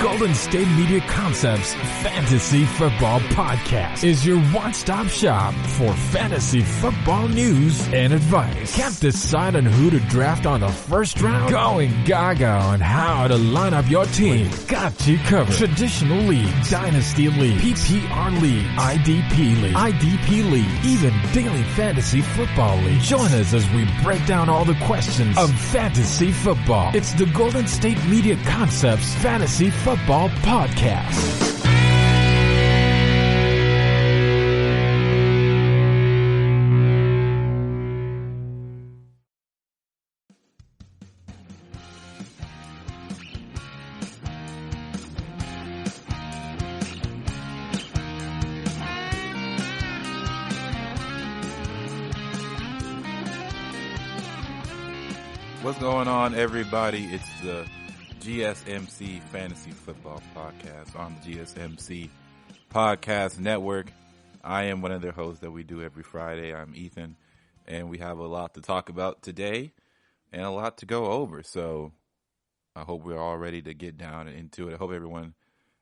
Golden State Media Concepts Fantasy Football Podcast is your one-stop shop for fantasy football news and advice. Can't decide on who to draft on the first round? Going gaga on how to line up your team. We've got you covered. Traditional leagues, dynasty league, PPR league, IDP league, even daily fantasy football league. Join us as we break down all the questions of fantasy football. It's the Golden State Media Concepts Fantasy Football Podcast. What's going on, everybody? It's the GSMC Fantasy Football Podcast on the GSMC Podcast Network. I am one of their hosts that we do every Friday. I'm Ethan, and we have a lot to talk about today and a lot to go over. So I hope we're all ready to get down and into it. I hope everyone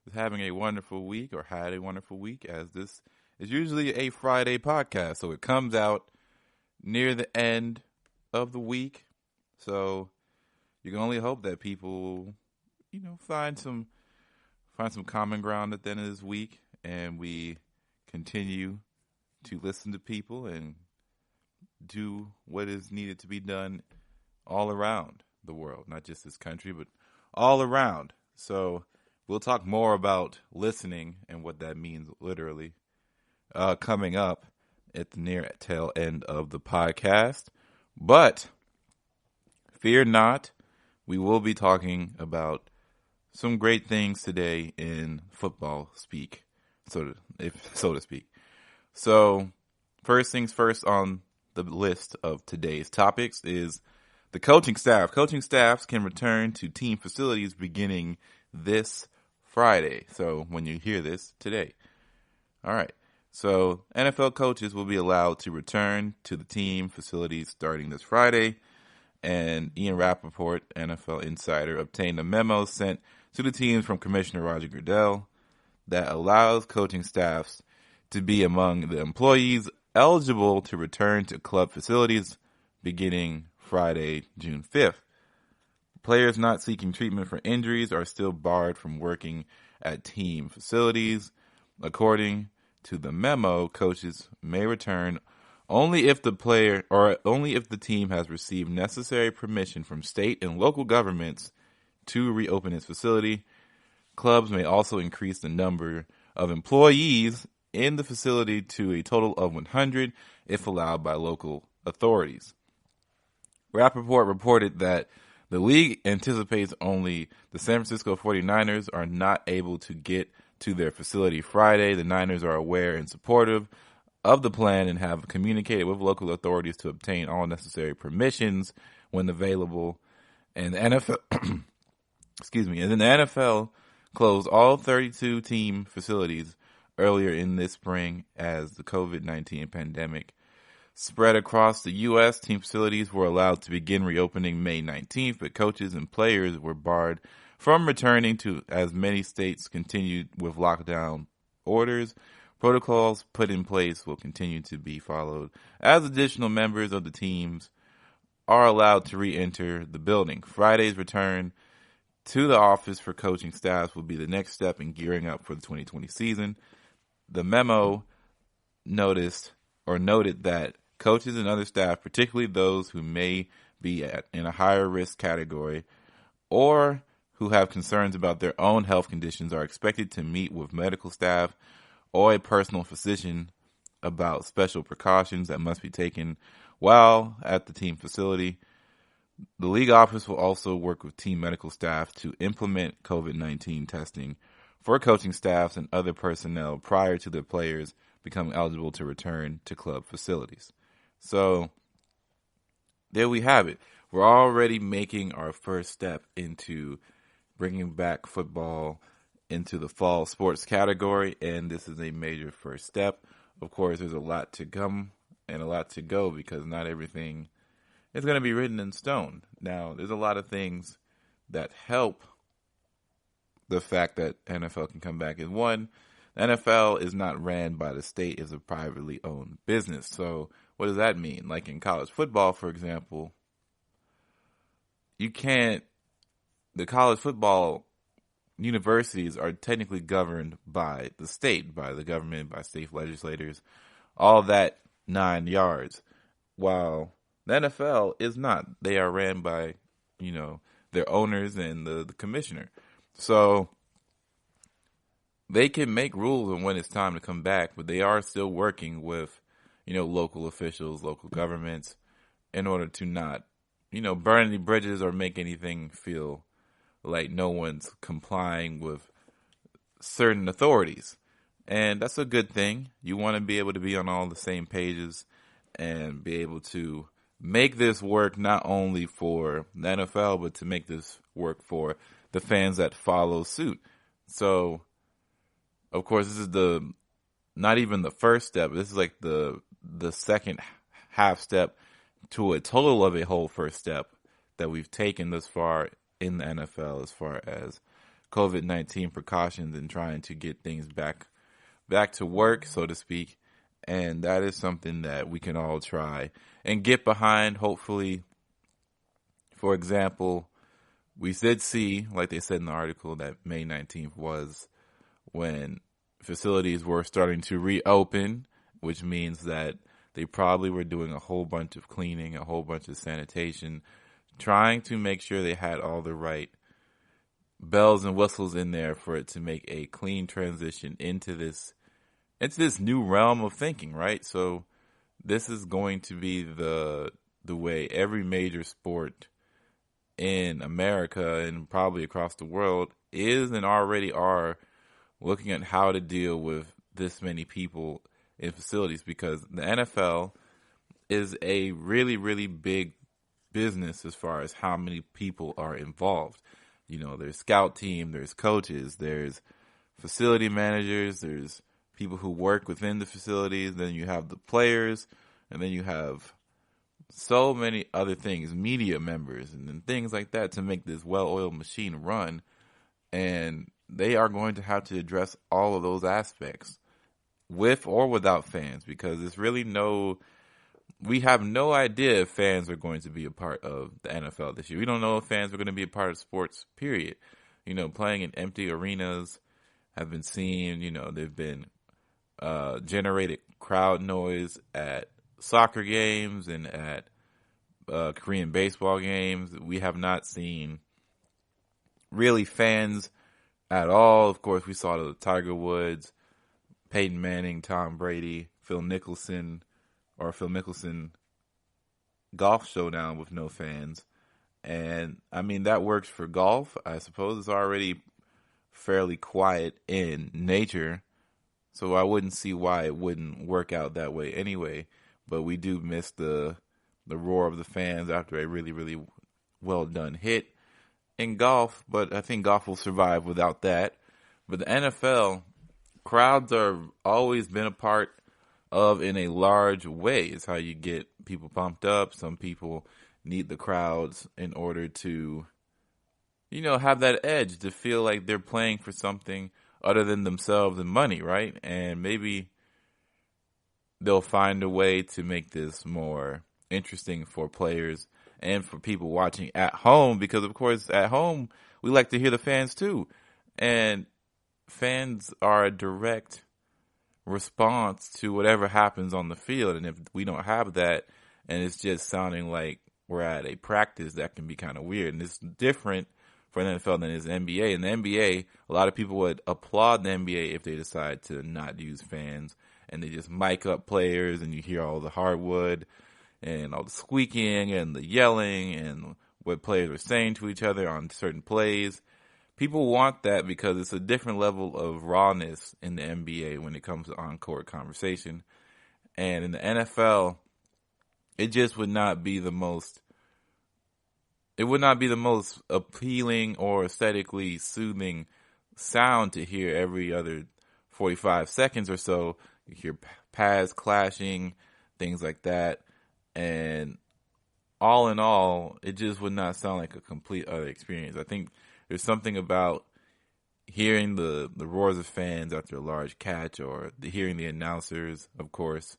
is having a wonderful week or had a wonderful week, as this is usually a Friday podcast. So it comes out near the end of the week. So you can only hope that people, find some common ground at the end of this week, and we continue to listen to people and do what is needed to be done all around the world, not just this country, but all around. So we'll talk more about listening and what that means literally coming up at the near tail end of the podcast. But fear not, we will be talking about some great things today in football speak, so to speak. So, first things first on the list of today's topics is the coaching staff. Coaching staffs can return to team facilities beginning this Friday. So, when you hear this today. All right. So, NFL coaches will be allowed to return to the team facilities starting this Friday. And Ian Rappaport, NFL insider, obtained a memo sent to the teams from Commissioner Roger Goodell that allows coaching staffs to be among the employees eligible to return to club facilities beginning Friday, June 5th. Players not seeking treatment for injuries are still barred from working at team facilities. According to the memo, coaches may return only if the team has received necessary permission from state and local governments to reopen its facility. Clubs may also increase the number of employees in the facility to a total of 100 if allowed by local authorities. Rappaport reported that the league anticipates only the San Francisco 49ers are not able to get to their facility Friday. The Niners are aware and supportive of the plan and have communicated with local authorities to obtain all necessary permissions when available. And the NFL, and then the NFL closed all 32 team facilities earlier in this spring as the COVID-19 pandemic spread across the U.S. Team facilities were allowed to begin reopening May 19th, but coaches and players were barred from returning to as many states continued with lockdown orders. Protocols put in place will continue to be followed as additional members of the teams are allowed to re-enter the building. Friday's return to the office for coaching staffs will be the next step in gearing up for the 2020 season. The memo noted that coaches and other staff, particularly those who may be in a higher risk category or who have concerns about their own health conditions, are expected to meet with medical staff or a personal physician about special precautions that must be taken while at the team facility. The league office will also work with team medical staff to implement COVID-19 testing for coaching staffs and other personnel prior to the players becoming eligible to return to club facilities. So there we have it. We're already making our first step into bringing back football into the fall sports category, and this is a major first step. Of course, there's a lot to come and a lot to go because not everything is going to be written in stone. Now, there's a lot of things that help the fact that NFL can come back is, one, the NFL is not ran by the state; it's a privately owned business. So what does that mean? Like in college football, for example, you can't. The college football universities are technically governed by the state, by the government, by state legislators, all that 9 yards. While the NFL is not. They are ran by, their owners and the commissioner. So they can make rules on when it's time to come back, but they are still working with, local officials, local governments, in order to not, burn any bridges or make anything feel like no one's complying with certain authorities. And that's a good thing. You want to be able to be on all the same pages and be able to make this work not only for the NFL, but to make this work for the fans that follow suit. So, of course, this is not even the first step. This is like the second half step to a total of a whole first step that we've taken thus far in the NFL as far as COVID-19 precautions and trying to get things back to work, so to speak. And that is something that we can all try and get behind, hopefully. For example, we did see, like they said in the article, that May 19th was when facilities were starting to reopen, which means that they probably were doing a whole bunch of cleaning, a whole bunch of sanitation, trying to make sure they had all the right bells and whistles in there for it to make a clean transition into this new realm of thinking, right? So this is going to be the way every major sport in America and probably across the world is and already are looking at how to deal with this many people in facilities, because the NFL is a really, really big business as far as how many people are involved. There's scout team, there's coaches, there's facility managers, there's people who work within the facilities, then you have the players, and then you have so many other things, media members, and then things like that to make this well-oiled machine run. And they are going to have to address all of those aspects with or without fans, because it's really we have no idea if fans are going to be a part of the NFL this year. We don't know if fans are going to be a part of sports, period. Playing in empty arenas have been seen. They've been generated crowd noise at soccer games and at Korean baseball games. We have not seen really fans at all. Of course, we saw the Tiger Woods, Peyton Manning, Tom Brady, Phil Mickelson golf showdown with no fans. And I mean, that works for golf. I suppose it's already fairly quiet in nature, so I wouldn't see why it wouldn't work out that way anyway. But we do miss the roar of the fans after a really, really well done hit in golf. But I think golf will survive without that. But the NFL, crowds are always been a part of in a large way. It's how you get people pumped up. Some people need the crowds in order to, have that edge, to feel like they're playing for something other than themselves and money, right? And maybe they'll find a way to make this more interesting for players and for people watching at home, because of course at home we like to hear the fans too. And fans are a direct response to whatever happens on the field. And if we don't have that and it's just sounding like we're at a practice, that can be kind of weird. And it's different for the NFL than it is the NBA. In the NBA, a lot of people would applaud the NBA if they decide to not use fans and they just mic up players and you hear all the hardwood and all the squeaking and the yelling and what players are saying to each other on certain plays. People want that because it's a different level of rawness in the NBA when it comes to on-court conversation. And in the NFL, it just would not be the most appealing or aesthetically soothing sound to hear every other 45 seconds or so. You hear pads clashing, things like that. And all in all, it just would not sound like a complete other experience. I think there's something about hearing the roars of fans after a large catch, or hearing the announcers, of course,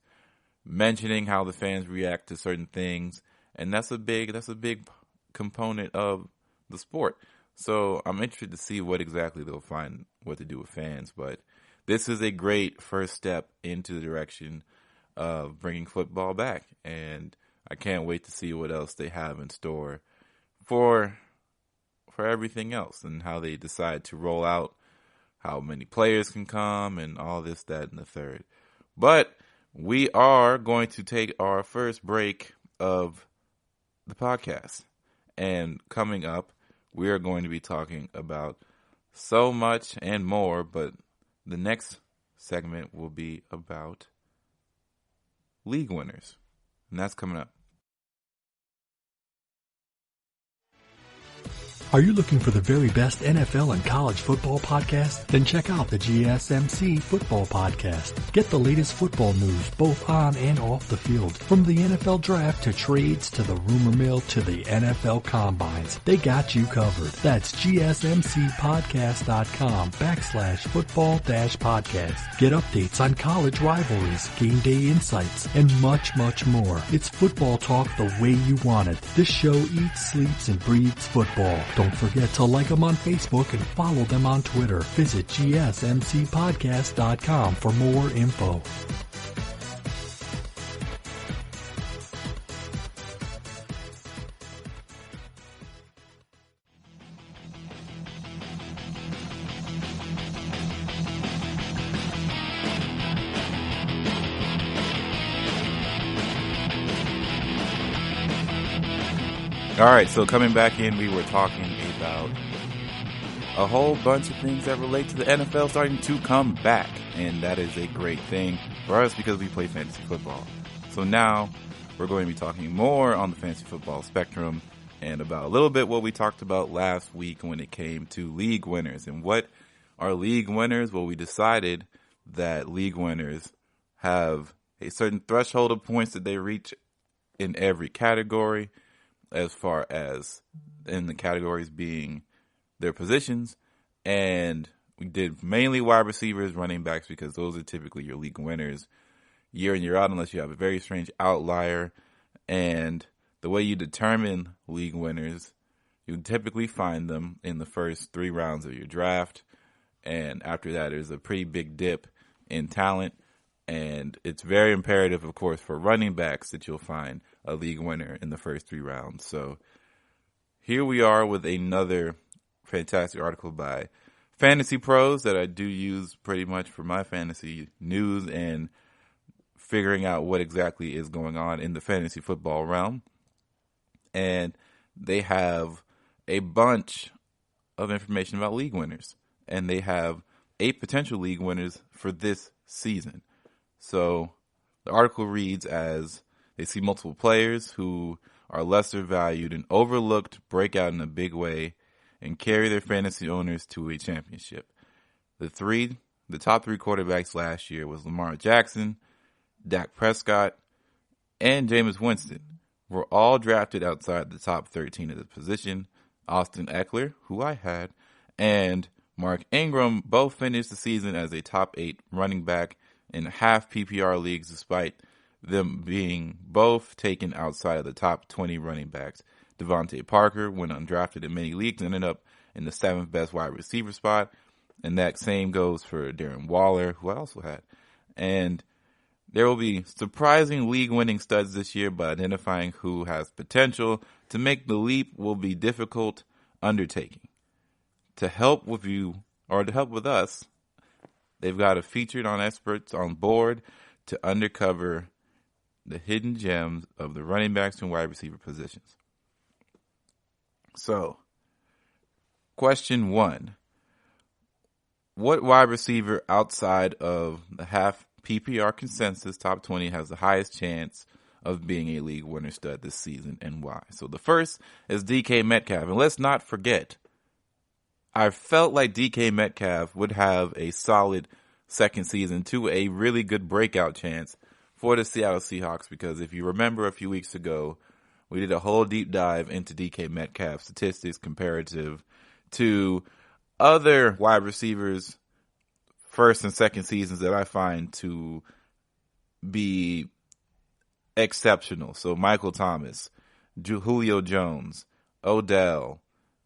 mentioning how the fans react to certain things, and that's a big component of the sport. So I'm interested to see what exactly they'll find what to do with fans, but this is a great first step into the direction of bringing football back, and I can't wait to see what else they have in store for everything else, and how they decide to roll out, how many players can come, and all this, that, and the third. But we are going to take our first break of the podcast, and coming up, we are going to be talking about so much and more, but the next segment will be about league winners, and that's coming up. Are you looking for the very best NFL and college football podcast? Then check out the GSMC Football Podcast. Get the latest football news both on and off the field. From the NFL Draft to trades to the rumor mill to the NFL Combines, they got you covered. That's GSMCpodcast.com/football-podcast. Get updates on college rivalries, game day insights, and much, much more. It's football talk the way you want it. This show eats, sleeps, and breathes football. Don't forget to like them on Facebook and follow them on Twitter. Visit GSMCpodcast.com for more info. All right, so coming back in, we were talking about a whole bunch of things that relate to the NFL starting to come back, and that is a great thing for us because we play fantasy football. So now we're going to be talking more on the fantasy football spectrum and about a little bit what we talked about last week when it came to league winners. And what are league winners? Well, we decided that league winners have a certain threshold of points that they reach in every category, as far as in the categories being their positions. And we did mainly wide receivers, running backs, because those are typically your league winners year in, year out, unless you have a very strange outlier. And the way you determine league winners, you typically find them in the first 3 rounds of your draft. And after that, there's a pretty big dip in talent. And it's very imperative, of course, for running backs that you'll find a league winner in the first 3 rounds. So here we are with another fantastic article by Fantasy Pros that I do use pretty much for my fantasy news and figuring out what exactly is going on in the fantasy football realm. And they have a bunch of information about league winners. And they have 8 potential league winners for this season. So the article reads as they see multiple players who are lesser valued and overlooked break out in a big way and carry their fantasy owners to a championship. The top 3 quarterbacks last year was Lamar Jackson, Dak Prescott, and Jameis Winston. Were all drafted outside the top 13 of the position. Austin Eckler, who I had, and Mark Ingram both finished the season as a top 8 running back in half PPR leagues, despite them being both taken outside of the top 20 running backs. Devontae Parker went undrafted in many leagues and ended up in the 7th best wide receiver spot. And that same goes for Darren Waller, who I also had. And there will be surprising league-winning studs this year, but identifying who has potential to make the leap will be difficult undertaking. To help with you, or to help with us, they've got a featured on experts on board to uncover the hidden gems of the running backs and wide receiver positions. So, question 1. What wide receiver outside of the half PPR consensus top 20 has the highest chance of being a league winner stud this season, and why? So the first is DK Metcalf. And let's not forget, I felt like DK Metcalf would have a solid second season to a really good breakout chance for the Seattle Seahawks, because if you remember a few weeks ago, we did a whole deep dive into DK Metcalf statistics comparative to other wide receivers first and second seasons that I find to be exceptional. So Michael Thomas, Julio Jones, Odell.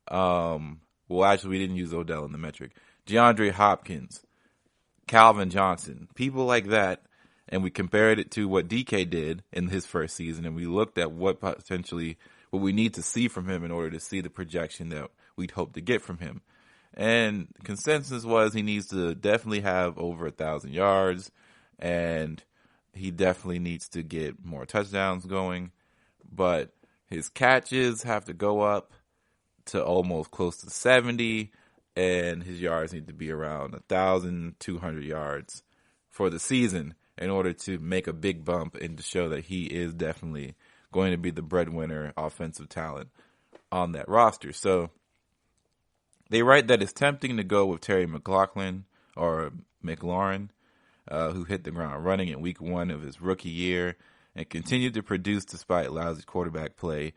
Well, actually, we didn't use Odell in the metric. DeAndre Hopkins, Calvin Johnson, people like that. And we compared it to what DK did in his first season, and we looked at what we need to see from him in order to see the projection that we'd hope to get from him. And consensus was he needs to definitely have over 1,000 yards, and he definitely needs to get more touchdowns going. But his catches have to go up to almost close to 70, and his yards need to be around 1,200 yards for the season in order to make a big bump and to show that he is definitely going to be the breadwinner offensive talent on that roster. So they write that it's tempting to go with Terry McLaurin, who hit the ground running in week 1 of his rookie year and continued to produce despite lousy quarterback play.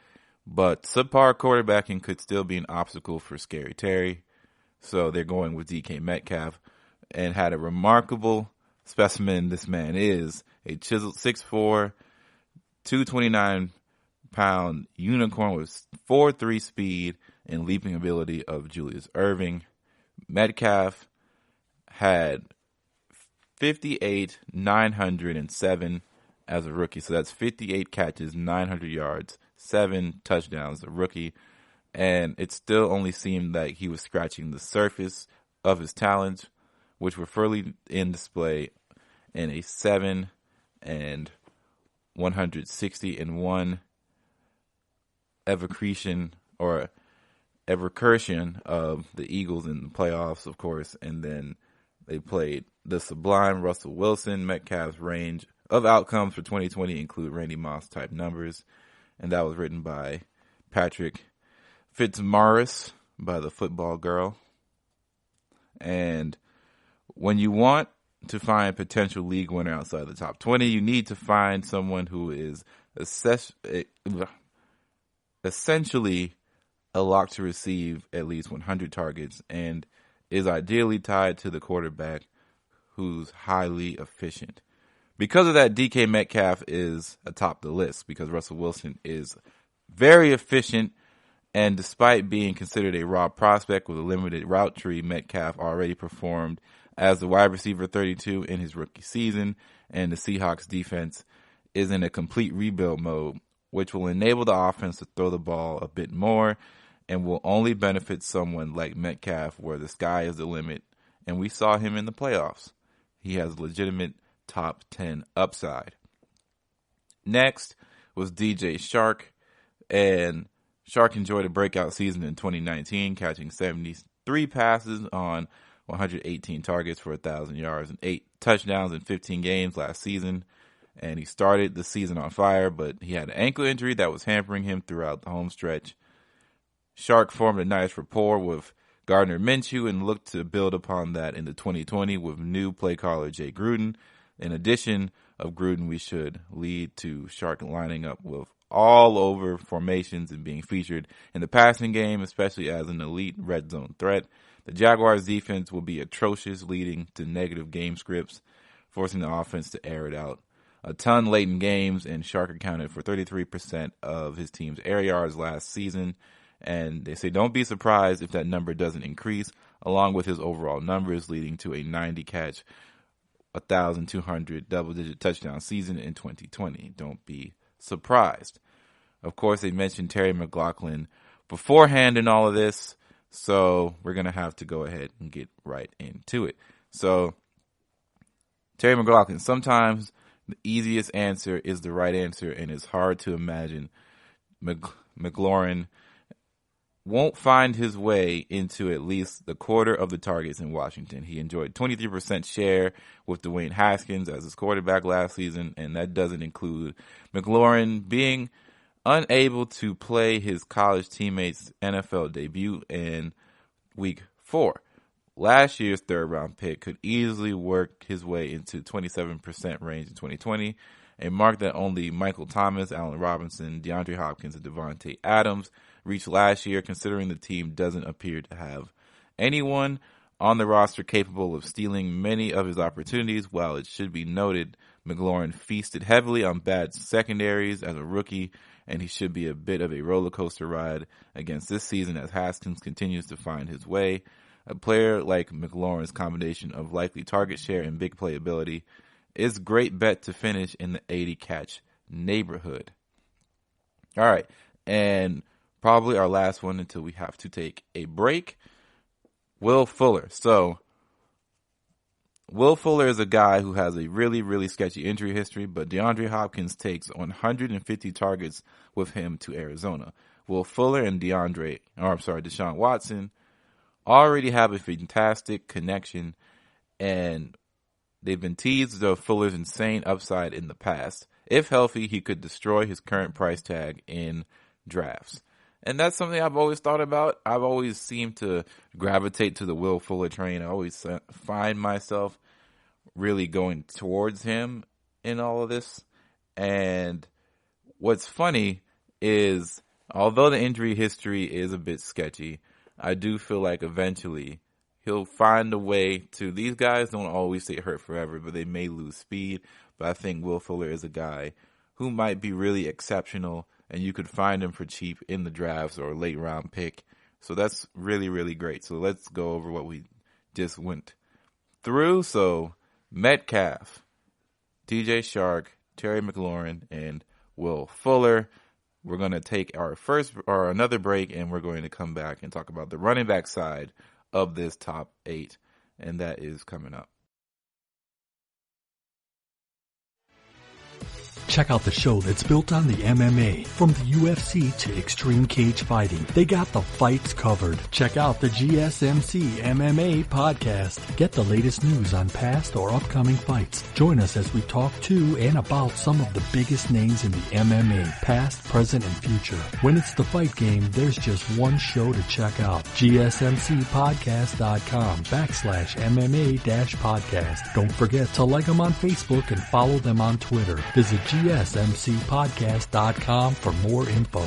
But subpar quarterbacking could still be an obstacle for Scary Terry. So they're going with DK Metcalf, and had a remarkable specimen this man is, a chiseled 6'4", 229-pound unicorn with 4.3 speed and leaping ability of Julius Erving. Metcalf had 58,907 as a rookie. So that's 58 catches, 900 yards, 7 touchdowns as a rookie. And it still only seemed like he was scratching the surface of his talents, which were fully in display in a 7 and 160-1 evocation of the Eagles in the playoffs, of course. And then they played the sublime Russell Wilson. Metcalf's range of outcomes for 2020 include Randy Moss type numbers. And that was written by Patrick Fitzmaurice by the Football Girl. And when you want to find potential league winner outside the top 20, you need to find someone who is essentially a lock to receive at least 100 targets and is ideally tied to the quarterback who's highly efficient. Because of that, DK Metcalf is atop the list because Russell Wilson is very efficient, and despite being considered a raw prospect with a limited route tree, Metcalf already performed as the wide receiver 32 in his rookie season, and the Seahawks defense is in a complete rebuild mode, which will enable the offense to throw the ball a bit more and will only benefit someone like Metcalf where the sky is the limit, and we saw him in the playoffs. He has legitimate top 10 upside. Next was DJ Chark, and Chark enjoyed a breakout season in 2019, catching 73 passes on 118 targets for 1,000 yards and 8 touchdowns in 15 games last season. And he started the season on fire, but he had an ankle injury that was hampering him throughout the home stretch. Chark formed a nice rapport with Gardner Minshew and looked to build upon that into 2020 with new play caller Jay Gruden. In addition of Gruden, we should lead to Chark lining up with all over formations and being featured in the passing game, especially as an elite red zone threat. The Jaguars defense will be atrocious, leading to negative game scripts, forcing the offense to air it out a ton late in games, and Chark accounted for 33% of his team's air yards last season. And they say don't be surprised if that number doesn't increase, along with his overall numbers, leading to a 90-catch, 1,200 double-digit touchdown season in 2020. Don't be surprised. Of course, they mentioned Terry McLaurin beforehand in all of this, so we're going to have to go ahead and get right into it. So, Terry McLaurin, sometimes the easiest answer is the right answer, and it's hard to imagine McLaurin won't find his way into at least the quarter of the targets in Washington. He enjoyed 23% share with Dwayne Haskins as his quarterback last season, and that doesn't include McLaurin being unable to play his college teammates' NFL debut in week 4. Last year's third-round pick could easily work his way into 27% range in 2020, a mark that only Michael Thomas, Allen Robinson, DeAndre Hopkins, and Devontae Adams reached last year, considering the team doesn't appear to have anyone on the roster capable of stealing many of his opportunities. While it should be noted, McLaurin feasted heavily on bad secondaries as a rookie, and he should be a bit of a roller coaster ride against this season as Haskins continues to find his way. A player like McLaurin's combination of likely target share and big playability is a great bet to finish in the 80 catch neighborhood. All right, and probably our last one until we have to take a break. Will Fuller. So, Will Fuller is a guy who has a really, really sketchy injury history, but DeAndre Hopkins takes 150 targets with him to Arizona. Will Fuller and Deshaun Watson already have a fantastic connection, and they've been teased of Fuller's insane upside in the past. If healthy, he could destroy his current price tag in drafts. And that's something I've always thought about. I've always seemed to gravitate to the Will Fuller train. I always find myself really going towards him in all of this. And what's funny is, although the injury history is a bit sketchy, I do feel like eventually he'll find a way to. These guys don't always stay hurt forever, but they may lose speed. But I think Will Fuller is a guy who might be really exceptional, and you could find him for cheap in the drafts or a late round pick. So that's really, really great. So let's go over what we just went through. So Metcalf, DJ Shark, Terry McLaurin, and Will Fuller. We're going to take another break, and we're going to come back and talk about the running back side of this top 8, and that is coming up. Check out the show that's built on the MMA. From the UFC to extreme cage fighting, they got the fights covered. Check out the GSMC MMA podcast. Get the latest news on past or upcoming fights. Join us as we talk to and about some of the biggest names in the MMA, past, present, and future. When it's the fight game, there's just one show to check out. GSMCpodcast.com/MMA-podcast. Don't forget to like them on Facebook and follow them on Twitter. Visit GSMCpodcast.com for more info.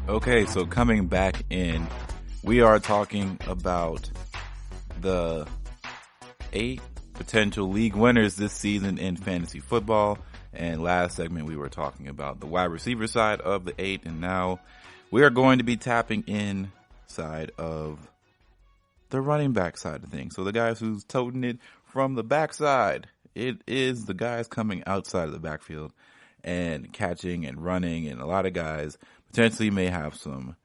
Okay, so coming back in, we are talking about the 8 potential league winners this season in fantasy football. And last segment we were talking about the wide receiver side of the 8, and now we are going to be tapping inside of the running back side of things. So the guys who's toting it from the backside. It is the guys coming outside of the backfield and catching and running, and a lot of guys potentially may have some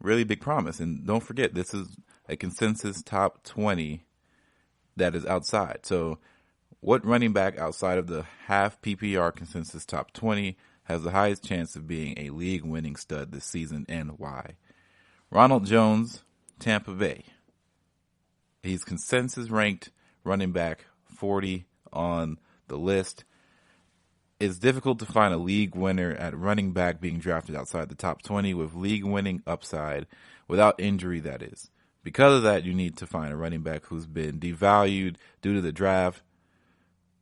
really big promise. And don't forget, this is a consensus top 20 that is outside. So what running back outside of the half PPR consensus top 20 has the highest chance of being a league winning stud this season, and why? Ronald Jones, Tampa Bay. He's consensus ranked running back 40 on the list. It's difficult to find a league winner at running back being drafted outside the top 20 with league winning upside without injury, that is. Because of that, you need to find a running back who's been devalued due to the draft.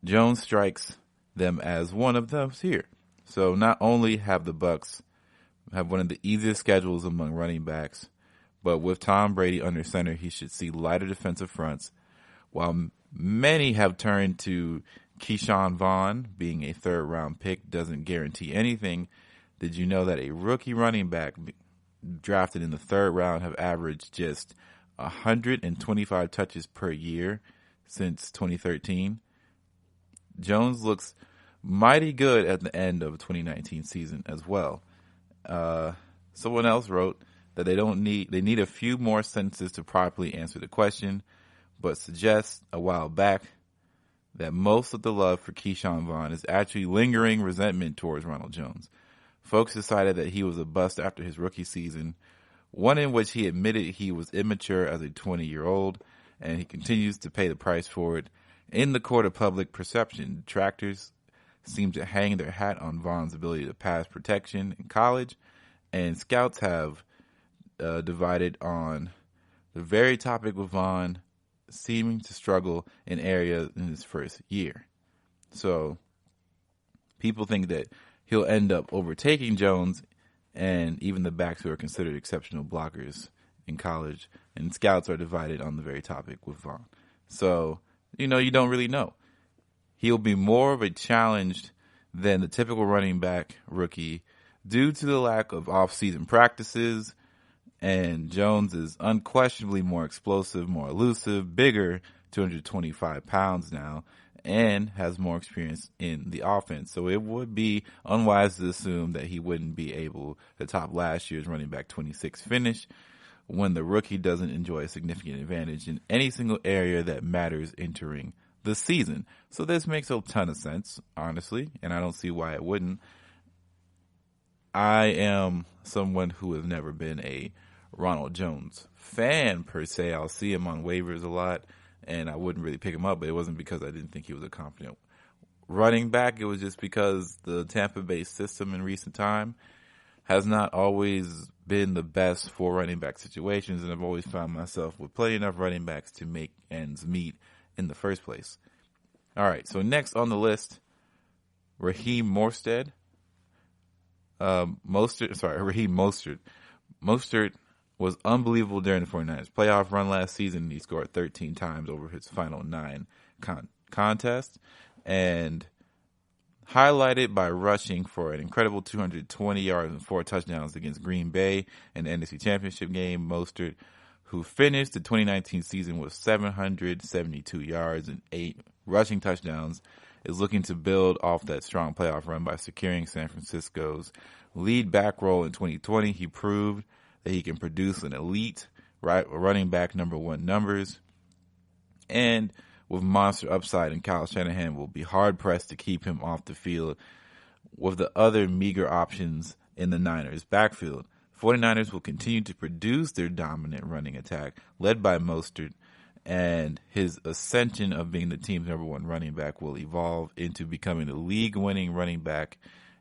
Jones strikes them as one of those here. So not only have the Bucs have one of the easiest schedules among running backs, but with Tom Brady under center, he should see lighter defensive fronts. While many have turned to Keyshawn Vaughn, being a third-round pick doesn't guarantee anything. Did you know that a rookie running back drafted in the third round have averaged just 125 touches per year since 2013? Jones looks mighty good at the end of the 2019 season as well. Someone else wrote that they need a few more sentences to properly answer the question, but suggests a while back that most of the love for Keyshawn Vaughn is actually lingering resentment towards Ronald Jones. Folks decided that he was a bust after his rookie season, one in which he admitted he was immature as a 20-year-old, and he continues to pay the price for it in the court of public perception. Detractors seem to hang their hat on Vaughn's ability to pass protection in college, and scouts have divided on the very topic with Vaughn seeming to struggle in areas in his first year. So people think that he'll end up overtaking Jones and even the backs who are considered exceptional blockers in college, and scouts are divided on the very topic with Vaughn. So, you don't really know. He'll be more of a challenge than the typical running back rookie due to the lack of off-season practices, and Jones is unquestionably more explosive, more elusive, bigger, 225 pounds now, and has more experience in the offense. So it would be unwise to assume that he wouldn't be able to top last year's running back 26 finish when the rookie doesn't enjoy a significant advantage in any single area that matters entering the season. So this makes a ton of sense, honestly, and I don't see why it wouldn't. I am someone who has never been a Ronald Jones fan per se. I'll see him on waivers a lot, and I wouldn't really pick him up, but it wasn't because I didn't think he was a confident running back. It was just because the Tampa Bay system in recent time has not always been the best for running back situations, and I've always found myself with plenty enough running backs to make ends meet in the first place. All right, so next on the list, Raheem Mostert. Mostert was unbelievable during the 49ers playoff run last season. He scored 13 times over his final 9 contests, and highlighted by rushing for an incredible 220 yards and 4 touchdowns against Green Bay in the NFC Championship game. Mostert, who finished the 2019 season with 772 yards and 8 rushing touchdowns, is looking to build off that strong playoff run by securing San Francisco's lead back role in 2020. He proved that he can produce an elite running back number 1 numbers, and with monster upside, and Kyle Shanahan will be hard-pressed to keep him off the field with the other meager options in the Niners' backfield. 49ers will continue to produce their dominant running attack, led by Mostert, and his ascension of being the team's number 1 running back will evolve into becoming the league-winning running back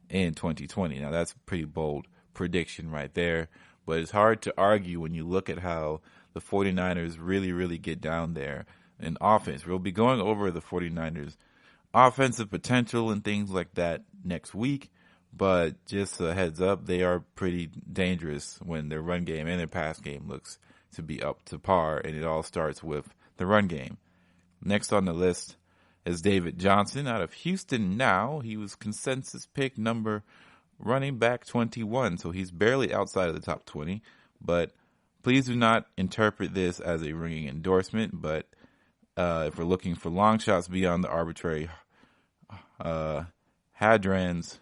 in 2020. Now, that's a pretty bold prediction right there, but it's hard to argue when you look at how the 49ers really, really get down there in offense. We'll be going over the 49ers' offensive potential and things like that next week, but just a heads up, they are pretty dangerous when their run game and their pass game looks to be up to par, and it all starts with the run game. Next on the list is David Johnson out of Houston now. He was consensus pick number running back 21, so he's barely outside of the top 20, but please do not interpret this as a ringing endorsement, but if we're looking for long shots beyond the arbitrary Hadran's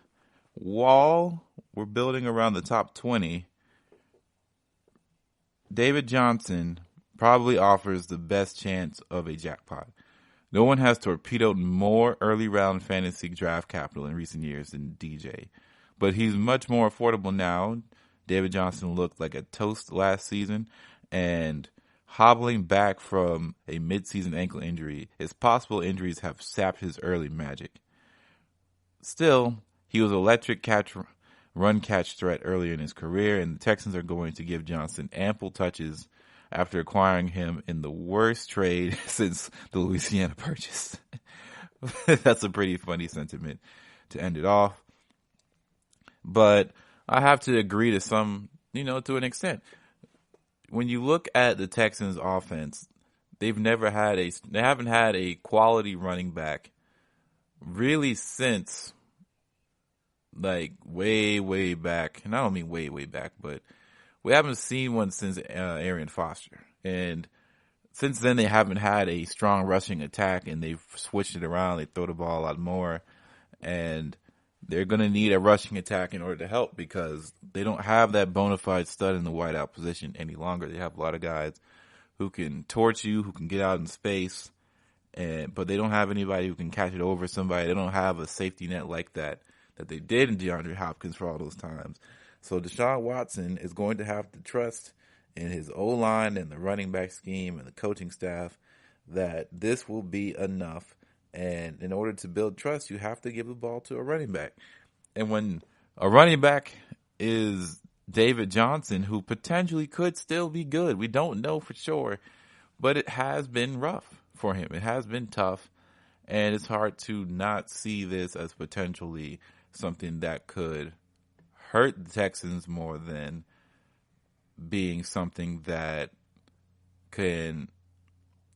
wall we're building around the top 20, David Johnson probably offers the best chance of a jackpot. No one has torpedoed more early round fantasy draft capital in recent years than DJ, but he's much more affordable now. David Johnson looked like a toast last season, and hobbling back from a midseason ankle injury, his possible injuries have sapped his early magic. Still, he was an electric run-catch threat earlier in his career, and the Texans are going to give Johnson ample touches after acquiring him in the worst trade since the Louisiana Purchase. That's a pretty funny sentiment to end it off. But I have to agree to to an extent. When you look at the Texans offense, they haven't had a quality running back really since way, way back. And I don't mean way, way back, but we haven't seen one since Arian Foster. And since then, they haven't had a strong rushing attack, and they've switched it around. They throw the ball a lot more, and they're going to need a rushing attack in order to help because they don't have that bona fide stud in the wideout position any longer. They have a lot of guys who can torch you, who can get out in space, but they don't have anybody who can catch it over somebody. They don't have a safety net like that they did in DeAndre Hopkins for all those times. So Deshaun Watson is going to have to trust in his O-line and the running back scheme and the coaching staff that this will be enough And in order to build trust, you have to give the ball to a running back. And when a running back is David Johnson, who potentially could still be good, we don't know for sure, but it has been rough for him. It has been tough, and it's hard to not see this as potentially something that could hurt the Texans more than being something that can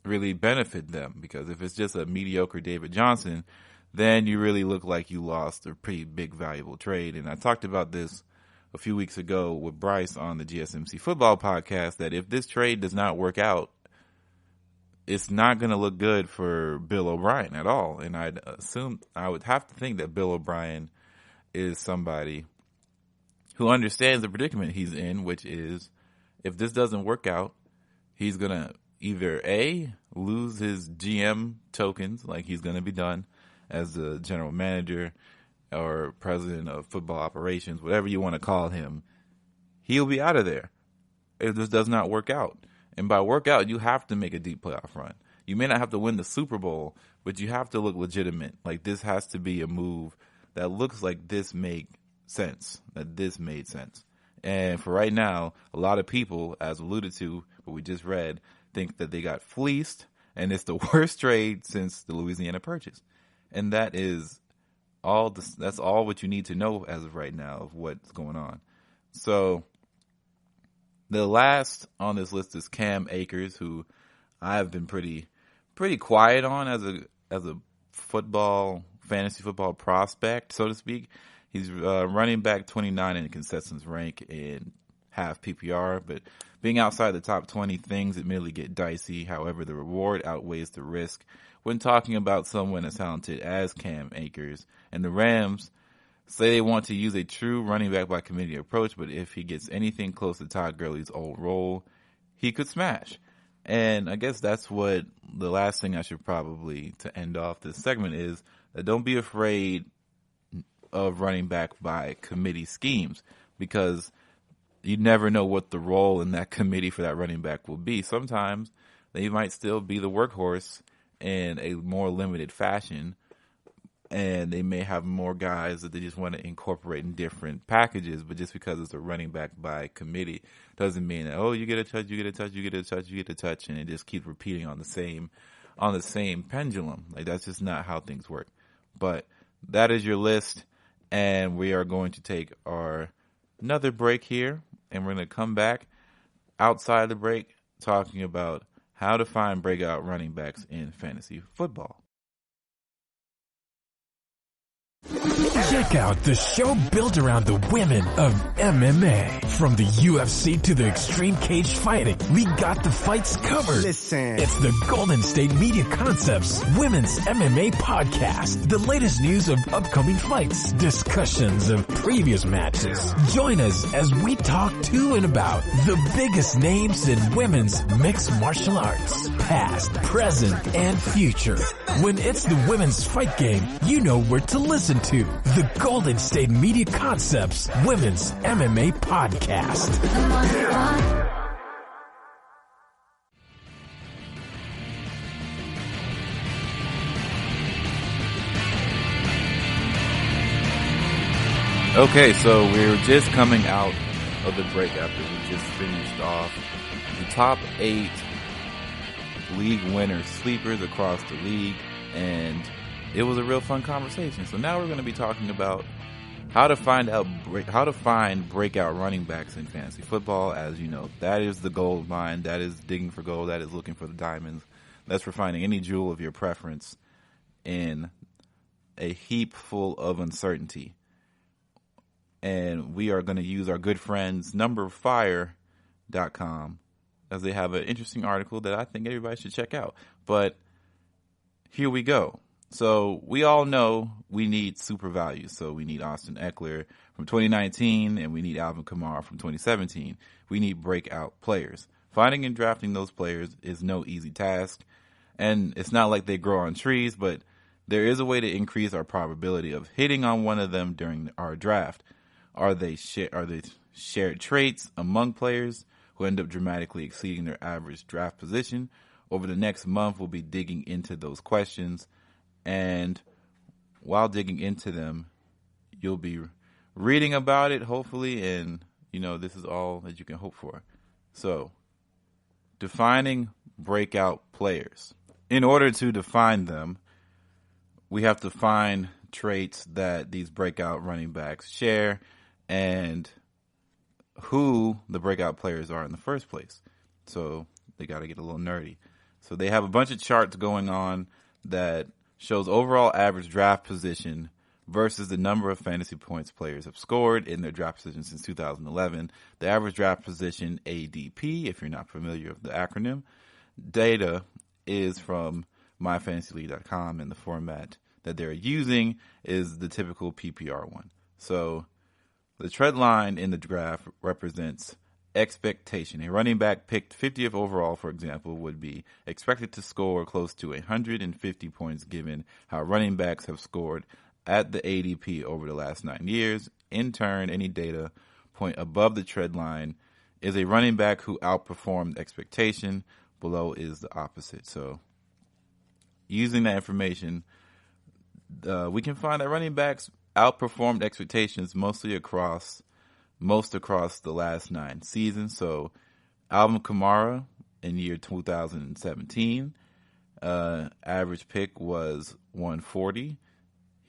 really benefit them. Because if it's just a mediocre David Johnson, then you really look like you lost a pretty big valuable trade. And I talked about this a few weeks ago with Bryce on the GSMC football podcast, that if this trade does not work out, it's not going to look good for Bill O'Brien at all. And I would have to think that Bill O'Brien is somebody who understands the predicament he's in, which is if this doesn't work out, he's going to either A, lose his GM tokens, like he's going to be done as the general manager or president of football operations, whatever you want to call him, he'll be out of there if this does not work out. And by work out, you have to make a deep playoff run. You may not have to win the Super Bowl, but you have to look legitimate. Like, this has to be a move that looks like this made sense, And for right now, a lot of people, as alluded to, what we just read, think that they got fleeced, and it's the worst trade since the Louisiana Purchase. And that is that's all what you need to know as of right now of what's going on. So the last on this list is Cam Akers, who I have been pretty quiet on as a fantasy football prospect, so to speak. He's running back 29 in the consensus rank in half PPR, but being outside the top 20, things admittedly get dicey. However, the reward outweighs the risk when talking about someone as talented as Cam Akers. And the Rams say they want to use a true running back by committee approach, but if he gets anything close to Todd Gurley's old role, he could smash. And I guess that's what the last thing I should probably, to end off this segment, is that don't be afraid of running back by committee schemes, because you never know what the role in that committee for that running back will be. Sometimes they might still be the workhorse in a more limited fashion, and they may have more guys that they just want to incorporate in different packages, but just because it's a running back by committee doesn't mean that, oh, you get a touch, you get a touch, you get a touch, you get a touch, and it just keeps repeating on the same pendulum. Like, that's just not how things work. But that is your list, and we are going to take another break here, and we're going to come back outside the break talking about how to find breakout running backs in fantasy football. Check out the show built around the women of MMA. From the UFC to the extreme cage fighting, we got the fights covered. Listen. It's the Golden State Media Concepts Women's MMA Podcast. The latest news of upcoming fights, discussions of previous matches. Join us as we talk to and about the biggest names in women's mixed martial arts, past, present, and future. When it's the women's fight game, you know where to listen to. The Golden State Media Concepts Women's MMA Podcast. Okay, so we're just coming out of the break after we just finished off the top 8 league winner sleepers across the league, and it was a real fun conversation. So now we're going to be talking about how to find breakout running backs in fantasy football. As you know, that is the gold mine. That is digging for gold. That is looking for the diamonds. That's for finding any jewel of your preference in a heap full of uncertainty. And we are going to use our good friends numberfire.com, as they have an interesting article that I think everybody should check out. But here we go. So we all know we need super values. So we need Austin Eckler from 2019, and we need Alvin Kamara from 2017. We need breakout players. Finding and drafting those players is no easy task, and it's not like they grow on trees, but there is a way to increase our probability of hitting on one of them during our draft. Are they shared traits among players who end up dramatically exceeding their average draft position? Over the next month, we'll be digging into those questions And while digging into them, you'll be reading about it, hopefully, and, this is all that you can hope for. So, defining breakout players. In order to define them, we have to find traits that these breakout running backs share and who the breakout players are in the first place. So they got to get a little nerdy. So they have a bunch of charts going on that shows overall average draft position versus the number of fantasy points players have scored in their draft position since 2011. The average draft position, ADP, if you're not familiar with the acronym, data is from myfantasyleague.com, and the format that they're using is the typical PPR one. So the trend line in the draft represents expectation. A running back picked 50th overall, for example, would be expected to score close to 150 points given how running backs have scored at the ADP over the last 9 years. In turn, any data point above the trend line is a running back who outperformed expectation. Below is the opposite. So using that information, we can find that running backs outperformed expectations mostly across the last 9 seasons. So Alvin Kamara in year 2017, average pick was 140.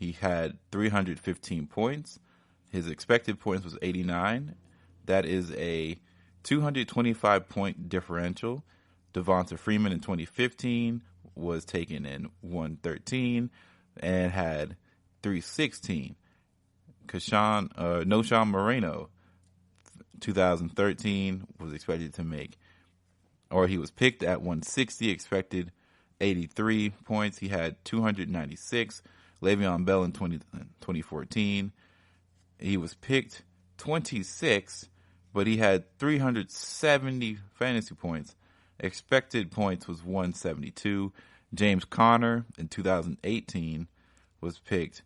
He had 315 points. His expected points was 89. That is a 225-point differential. Devonta Freeman in 2015 was taken in 113 and had 316. Noshan Moreno, 2013, was expected to make, or he was picked at 160, expected 83 points. He had 296. Le'Veon Bell in 2014, he was picked 26, but he had 370 fantasy points. Expected points was 172. James Conner in 2018 was picked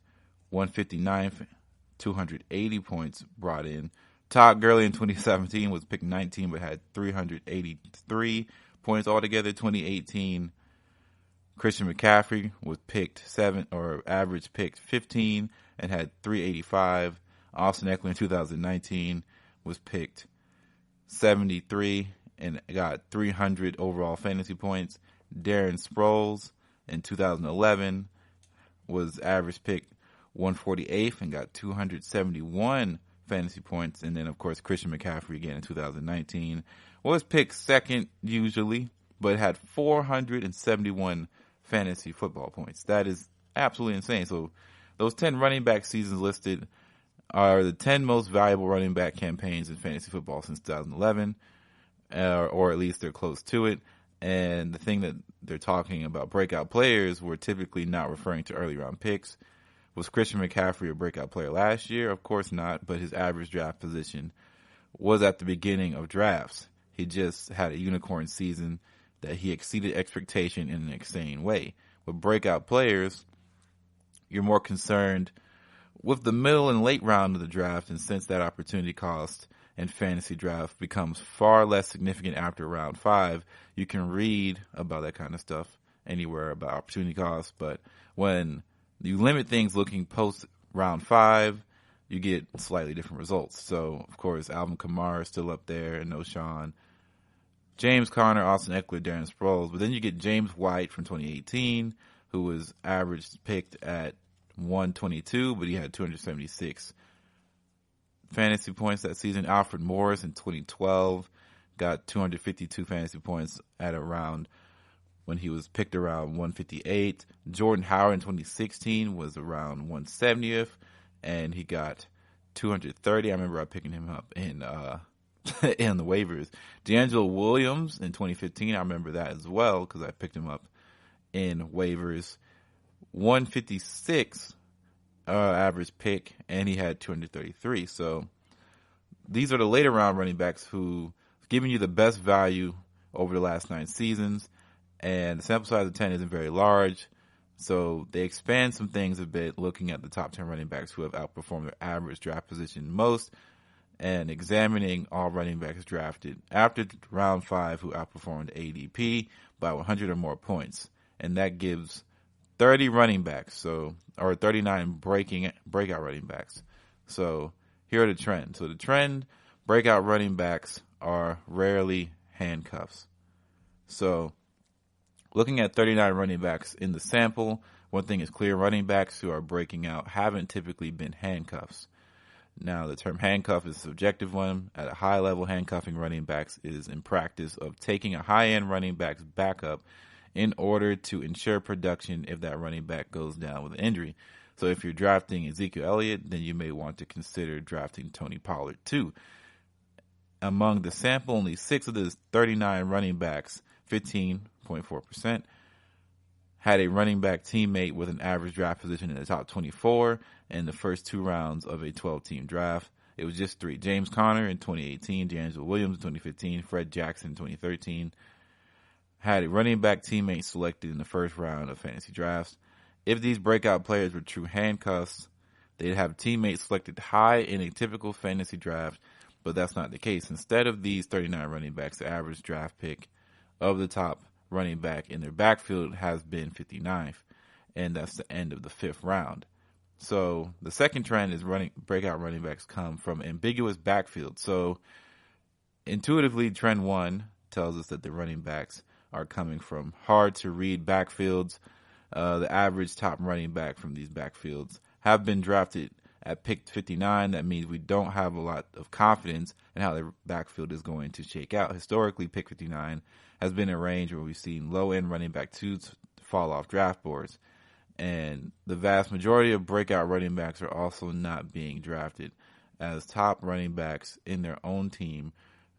159, 280 points brought in. Todd Gurley in 2017 was picked 19 but had 383 points altogether. 2018, Christian McCaffrey was picked 7 or average picked 15 and had 385. Austin Eckler in 2019 was picked 73 and got 300 overall fantasy points. Darren Sproles in 2011 was average pick 148th and got 271 fantasy points. And then, of course, Christian McCaffrey again in 2019 was picked second usually, but had 471 fantasy football points. That is absolutely insane. So those 10 running back seasons listed are the 10 most valuable running back campaigns in fantasy football since 2011, or at least they're close to it. And the thing that they're talking about breakout players, we're typically not referring to early round picks. Was Christian McCaffrey a breakout player last year? Of course not, but his average draft position was at the beginning of drafts. He just had a unicorn season that he exceeded expectation in an insane way. With breakout players, you're more concerned with the middle and late round of the draft, and since that opportunity cost and fantasy draft becomes far less significant after round 5, you can read about that kind of stuff anywhere about opportunity cost. But when you limit things looking post round 5, you get slightly different results. So, of course, Alvin Kamara is still up there, and Noshan, James Conner, Austin Eckler, Darren Sproles. But then you get James White from 2018, who was average picked at 122, but he had 276 fantasy points that season. Alfred Morris in 2012 got 252 fantasy points at around when he was picked around 158. Jordan Howard in 2016 was around 170th, and he got 230. I remember picking him up in in the waivers. D'Angelo Williams in 2015, I remember that as well because I picked him up in waivers. 156 average pick, and he had 233. So these are the later round running backs who giving you the best value over the last 9 seasons, and the sample size of 10 isn't very large. So they expand some things a bit, looking at the top 10 running backs who have outperformed their average draft position most, and examining all running backs drafted after round 5 who outperformed ADP by 100 or more points. And that gives 30 running backs, or 39 breakout running backs. So here are the trends. So the trend, breakout running backs are rarely handcuffs. So looking at 39 running backs in the sample, one thing is clear: running backs who are breaking out haven't typically been handcuffs. Now, the term handcuff is a subjective one. At a high level, handcuffing running backs is in practice of taking a high-end running back's backup in order to ensure production if that running back goes down with an injury. So if you're drafting Ezekiel Elliott, then you may want to consider drafting Tony Pollard too. Among the sample, only 6 of the 39 running backs, 15.4%, had a running back teammate with an average draft position in the top 24 in the first 2 rounds of a 12-team draft. It was just 3. James Conner in 2018, D'Angelo Williams in 2015, Fred Jackson in 2013 had a running back teammate selected in the first round of fantasy drafts. If these breakout players were true handcuffs, they'd have teammates selected high in a typical fantasy draft, but that's not the case. Instead of these 39 running backs, the average draft pick of the top running back in their backfield has been 59th, and that's the end of the 5th round. So the second trend is breakout running backs come from ambiguous backfields. So intuitively, trend 1 tells us that the running backs are coming from hard to read backfields. The average top running back from these backfields have been drafted at pick 59. That means we don't have a lot of confidence in how the backfield is going to shake out. Historically, pick 59 has been a range where we've seen low-end running back 2s fall off draft boards. And the vast majority of breakout running backs are also not being drafted as top running backs in their own team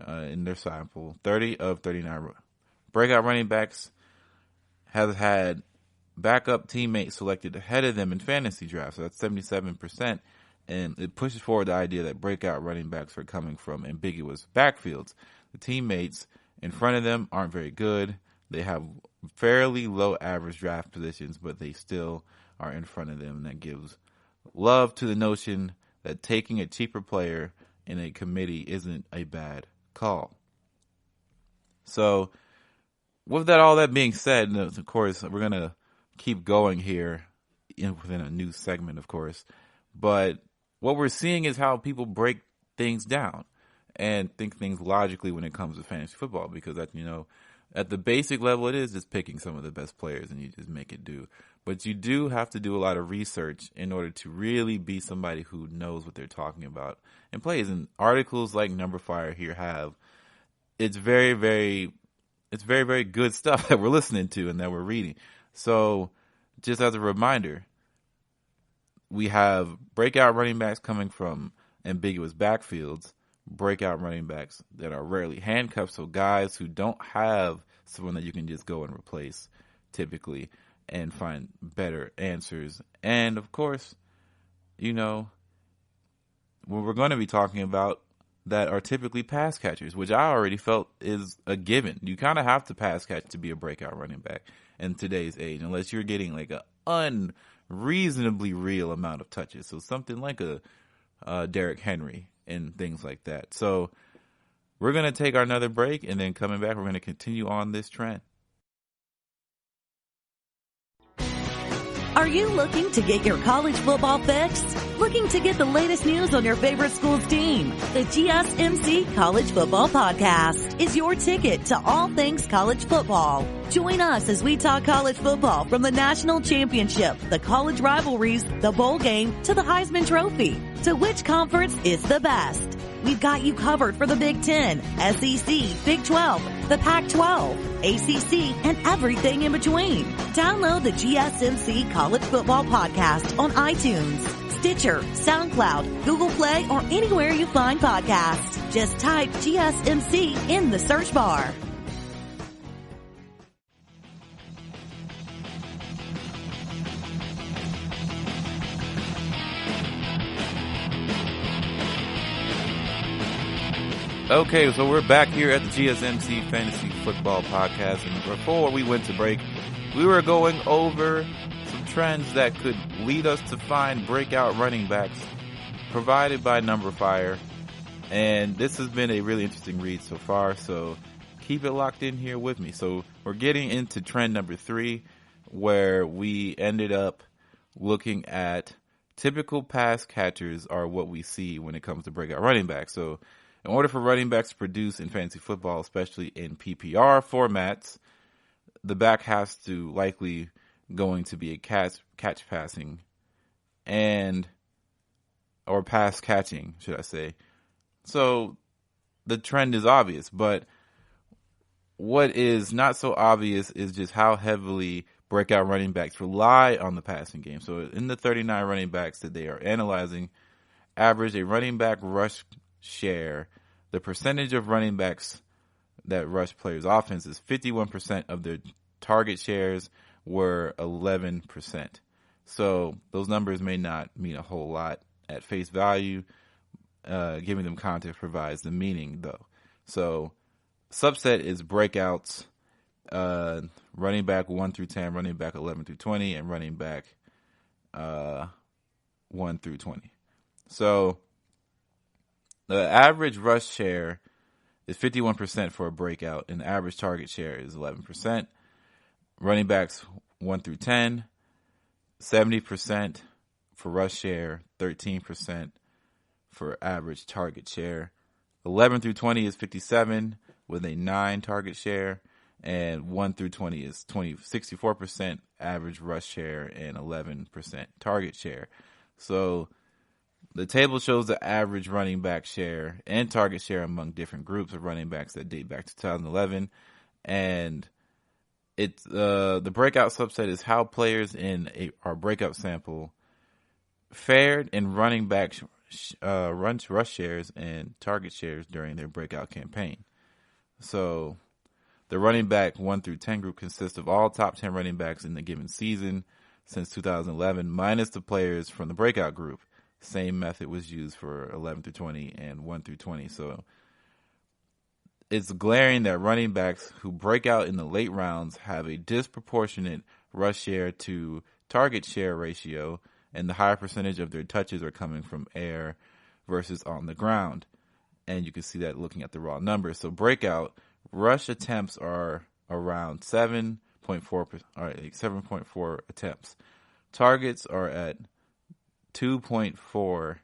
in their sample. 30 of 39 breakout running backs have had backup teammates selected ahead of them in fantasy drafts. So that's 77%. And it pushes forward the idea that breakout running backs are coming from ambiguous backfields. The teammates in front of them aren't very good. They have fairly low average draft positions, but they still are in front of them. And that gives love to the notion that taking a cheaper player in a committee isn't a bad call. So with all that being said, and of course, we're going to keep going here within a new segment, of course. But what we're seeing is how people break things down and think things logically when it comes to fantasy football, because at the basic level, it is just picking some of the best players and you just make it do. But you do have to do a lot of research in order to really be somebody who knows what they're talking about and plays. And articles like Number Fire here have, it's very, very good stuff that we're listening to and that we're reading. So just as a reminder, we have breakout running backs coming from ambiguous backfields, breakout running backs that are rarely handcuffed, so guys who don't have someone that you can just go and replace typically and find better answers. And of course, what we're going to be talking about that are typically pass catchers, which I already felt is a given. You kind of have to pass catch to be a breakout running back in today's age, unless you're getting like an unreasonably real amount of touches. So something like a Derrick Henry and things like that. So we're going to take another break, and then coming back, we're going to continue on this trend. Are you looking to get your college football fix? Looking to get the latest news on your favorite school's team? The GSMC College Football Podcast is your ticket to all things college football. Join us as we talk college football from the national championship, the college rivalries, the bowl game, to the Heisman Trophy. To which conference is the best? We've got you covered for the Big Ten, SEC, Big 12, the Pac-12, ACC, and everything in between. Download the GSMC College Football Podcast on iTunes, Stitcher, SoundCloud, Google Play, or anywhere you find podcasts. Just type GSMC in the search bar. Okay, so we're back here at the GSMC Fantasy Football Podcast, and before we went to break, we were going over some trends that could lead us to find breakout running backs provided by Number Fire, and this has been a really interesting read so far, so keep it locked in here with me. So we're getting into trend number 3, where we ended up looking at typical pass catchers are what we see when it comes to breakout running backs. So in order for running backs to produce in fantasy football, especially in PPR formats, the back has to likely going to be a catch passing or pass catching, should I say. So the trend is obvious, but what is not so obvious is just how heavily breakout running backs rely on the passing game. So in the 39 running backs that they are analyzing, average a running back rush share, the percentage of running backs that rush players' offense is 51% of their target shares were 11%. So those numbers may not mean a whole lot at face value. Giving them context provides the meaning, though. So subset is breakouts, running back 1 through 10, running back 11 through 20, and running back 1 through 20. So the average rush share is 51% for a breakout, and the average target share is 11%. Running backs 1 through 10, 70% for rush share, 13% for average target share. 11 through 20 is 57 with a 9 target share, and 1 through 20 is 64% average rush share and 11% target share. So the table shows the average running back share and target share among different groups of running backs that date back to 2011, and it's the breakout subset is how players in our breakout sample fared in running back rush shares and target shares during their breakout campaign. So the running back 1 through 10 group consists of all top 10 running backs in the given season since 2011, minus the players from the breakout group. Same method was used for 11 through 20 and 1 through 20. So it's glaring that running backs who break out in the late rounds have a disproportionate rush share to target share ratio, and the higher percentage of their touches are coming from air versus on the ground. And you can see that looking at the raw numbers. So breakout rush attempts are around 7.4 attempts. Targets are at 2.4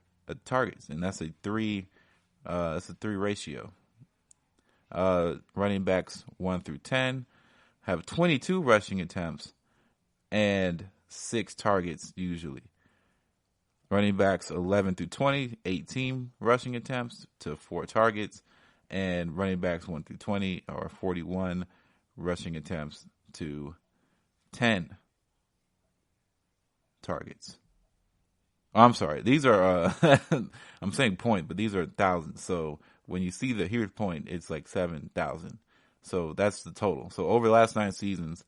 targets, and that's a 3 ratio. Running backs 1 through 10 have 22 rushing attempts and 6 targets usually. Running backs 11 through 20, 18 rushing attempts to 4 targets, and running backs 1 through 20 are 41 rushing attempts to 10 targets. Oh, I'm sorry. These are, I'm saying point, but these are thousands. So when you see the here's point, it's like 7,000. So that's the total. So over the last 9 seasons,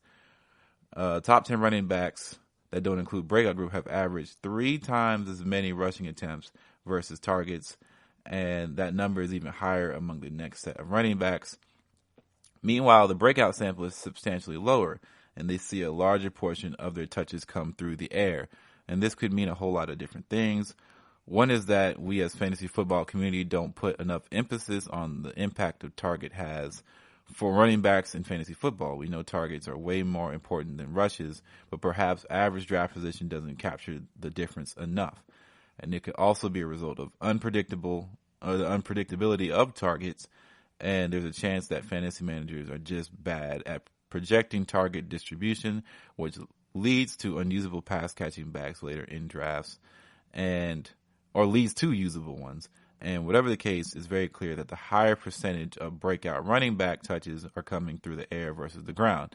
top 10 running backs that don't include breakout group have averaged 3 times as many rushing attempts versus targets, and that number is even higher among the next set of running backs. Meanwhile, the breakout sample is substantially lower, and they see a larger portion of their touches come through the air. And this could mean a whole lot of different things. One is that we as fantasy football community don't put enough emphasis on the impact a target has for running backs in fantasy football. We know targets are way more important than rushes, but perhaps average draft position doesn't capture the difference enough. And it could also be a result of the unpredictability of targets, and there's a chance that fantasy managers are just bad at projecting target distribution, which leads to unusable pass catching backs later in drafts, or leads to usable ones. And whatever the case, it's very clear that the higher percentage of breakout running back touches are coming through the air versus the ground.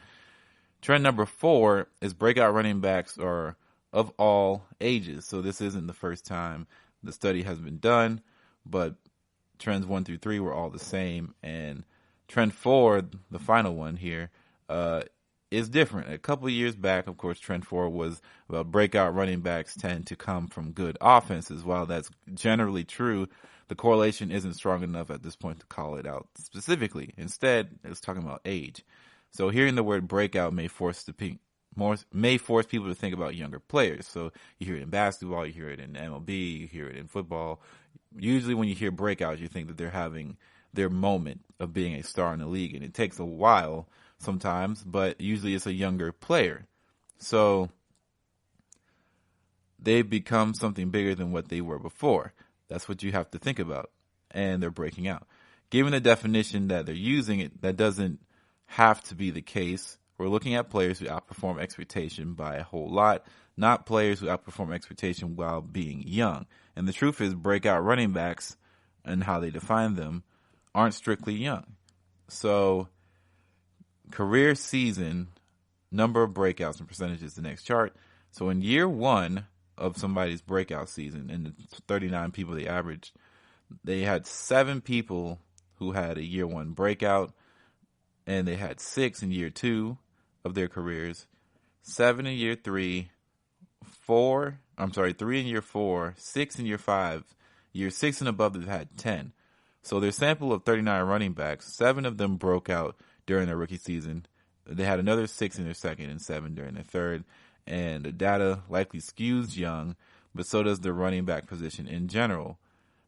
Trend number 4 is breakout running backs are of all ages. So this isn't the first time the study has been done, but trends 1 through 3 were all the same. And trend 4, the final one here, is different. A couple of years back, of course, trend 4 was about breakout running backs tend to come from good offenses. While that's generally true, the correlation isn't strong enough at this point to call it out specifically. Instead, it's talking about age. So hearing the word breakout may force people to think about younger players. So you hear it in basketball, you hear it in MLB, you hear it in football. Usually when you hear breakouts, you think that they're having their moment of being a star in the league, and it takes a while sometimes, but usually it's a younger player. So they've become something bigger than what they were before. That's what you have to think about. And they're breaking out. Given the definition that they're using, it that doesn't have to be the case. We're looking at players who outperform expectation by a whole lot, not players who outperform expectation while being young. And the truth is, breakout running backs and how they define them aren't strictly young. So career season, number of breakouts and percentages, the next chart. So in year one of somebody's breakout season, and the 39 people they averaged, they had 7 people who had a year one breakout, and they had 6 in year 2 of their careers, 7 in year 3, 3 in year 4, 6 in year 5, year 6 and above they've had 10. So their sample of 39 running backs, 7 of them broke out during their rookie season. They had another 6 in their second and 7 during their third. And the data likely skews young, but so does the running back position in general.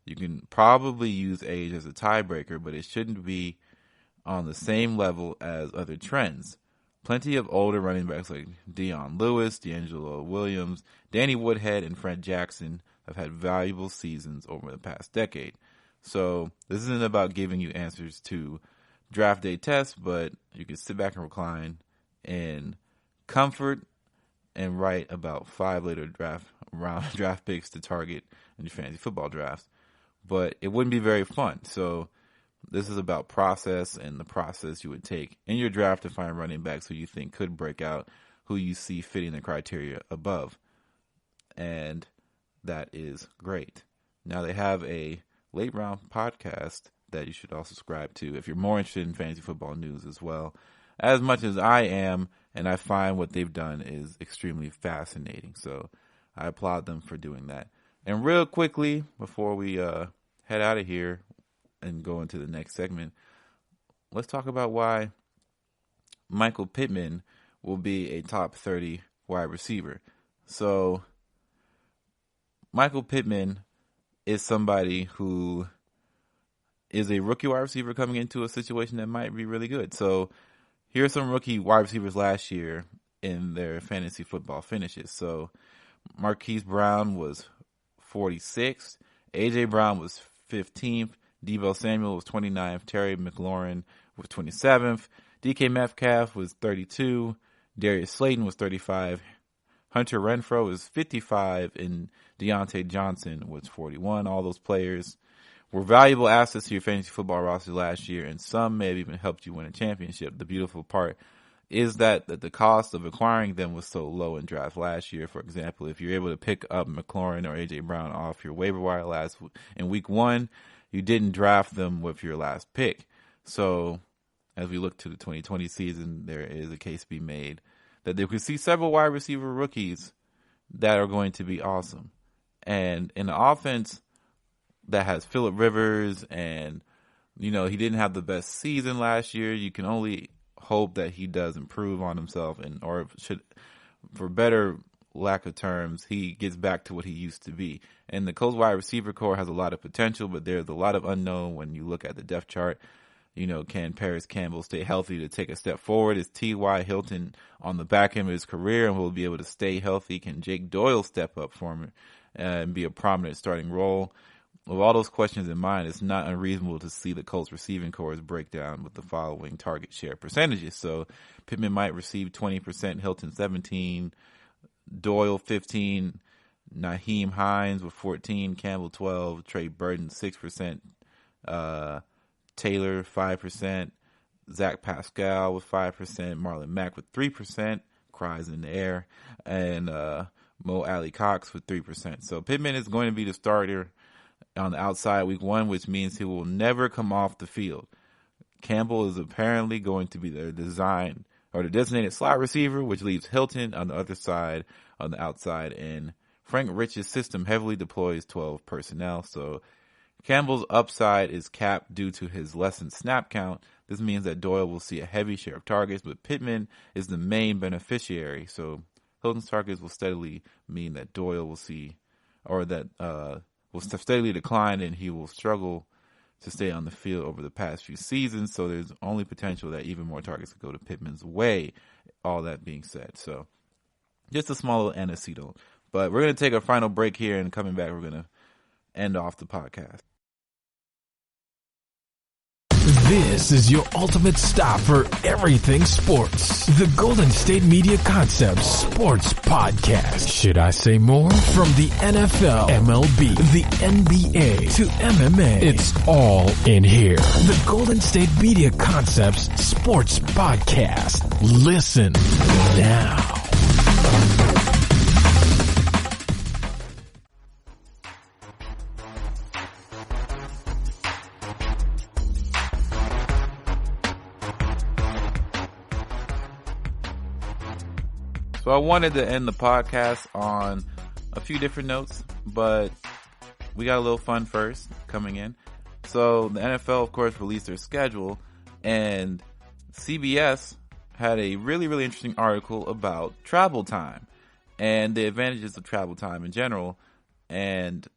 You can probably use age as a tiebreaker, but it shouldn't be on the same level as other trends. Plenty of older running backs like Dion Lewis, D'Angelo Williams, Danny Woodhead, and Fred Jackson have had valuable seasons over the past decade. So this isn't about giving you answers to draft day tests, but you can sit back and recline in comfort and write about 5 later draft picks to target in your fantasy football drafts. But it wouldn't be very fun. So this is about process and the process you would take in your draft to find running backs who you think could break out, who you see fitting the criteria above. And that is great. Now they have a late round podcast that you should also subscribe to if you're more interested in fantasy football news as well, as much as I am, and I find what they've done is extremely fascinating. So I applaud them for doing that. And real quickly, before we head out of here and go into the next segment, let's talk about why Michael Pittman will be a top 30 wide receiver. So Michael Pittman is somebody who is a rookie wide receiver coming into a situation that might be really good. So here are some rookie wide receivers last year in their fantasy football finishes. So Marquise Brown was 46th. A.J. Brown was 15th. Deebo Samuel was 29th. Terry McLaurin was 27th. DK Metcalf was 32. Darius Slayton was 35. Hunter Renfrow was 55. And Deontay Johnson was 41. All those players were valuable assets to your fantasy football roster last year, and some may have even helped you win a championship. The beautiful part is that the cost of acquiring them was so low in draft last year. For example, if you're able to pick up McLaurin or A.J. Brown off your waiver wire in week 1, you didn't draft them with your last pick. So as we look to the 2020 season, there is a case to be made that they could see several wide receiver rookies that are going to be awesome. And in the offense that has Phillip Rivers, and he didn't have the best season last year, you can only hope that he does improve on himself, or should, for better lack of terms, he gets back to what he used to be. And the Colts wide receiver core has a lot of potential, but there's a lot of unknown when you look at the depth chart. Can Paris Campbell stay healthy to take a step forward? Is T.Y. Hilton on the back end of his career and will be able to stay healthy? Can Jake Doyle step up for him and be a prominent starting role? With all those questions in mind, it's not unreasonable to see the Colts receiving cores break down with the following target share percentages. So Pittman might receive 20%, Hilton 17%, Doyle 15%, Nyheim Hines with 14%, Campbell 12%, Trey Burton 6%, Taylor 5%, Zach Pascal with 5%, Marlon Mack with 3%, cries in the air, and Mo Alley Cox with 3%. So Pittman is going to be the starter on the outside week 1, which means he will never come off the field. Campbell is apparently going to be the designated slot receiver, which leaves Hilton on the other side, on the outside, and Frank Rich's system heavily deploys 12 personnel. So Campbell's upside is capped due to his lessened snap count. This means that Doyle will see a heavy share of targets, but Pittman is the main beneficiary. So Hilton's targets will steadily mean that Doyle will see, or that will steadily decline, and he will struggle to stay on the field over the past few seasons. So there's only potential that even more targets could go to Pittman's way, all that being said. So just a small little antecedent. But we're going to take a final break here, and coming back, we're going to end off the podcast. This is your ultimate stop for everything sports. The Golden State Media Concepts Sports Podcast. Should I say more? From the NFL, MLB, the NBA to MMA, it's all in here. The Golden State Media Concepts Sports Podcast. Listen now. So I wanted to end the podcast on a few different notes, but we got a little fun first coming in. So the NFL, of course, released their schedule, and CBS had a really, really interesting article about travel time and the advantages of travel time in general, and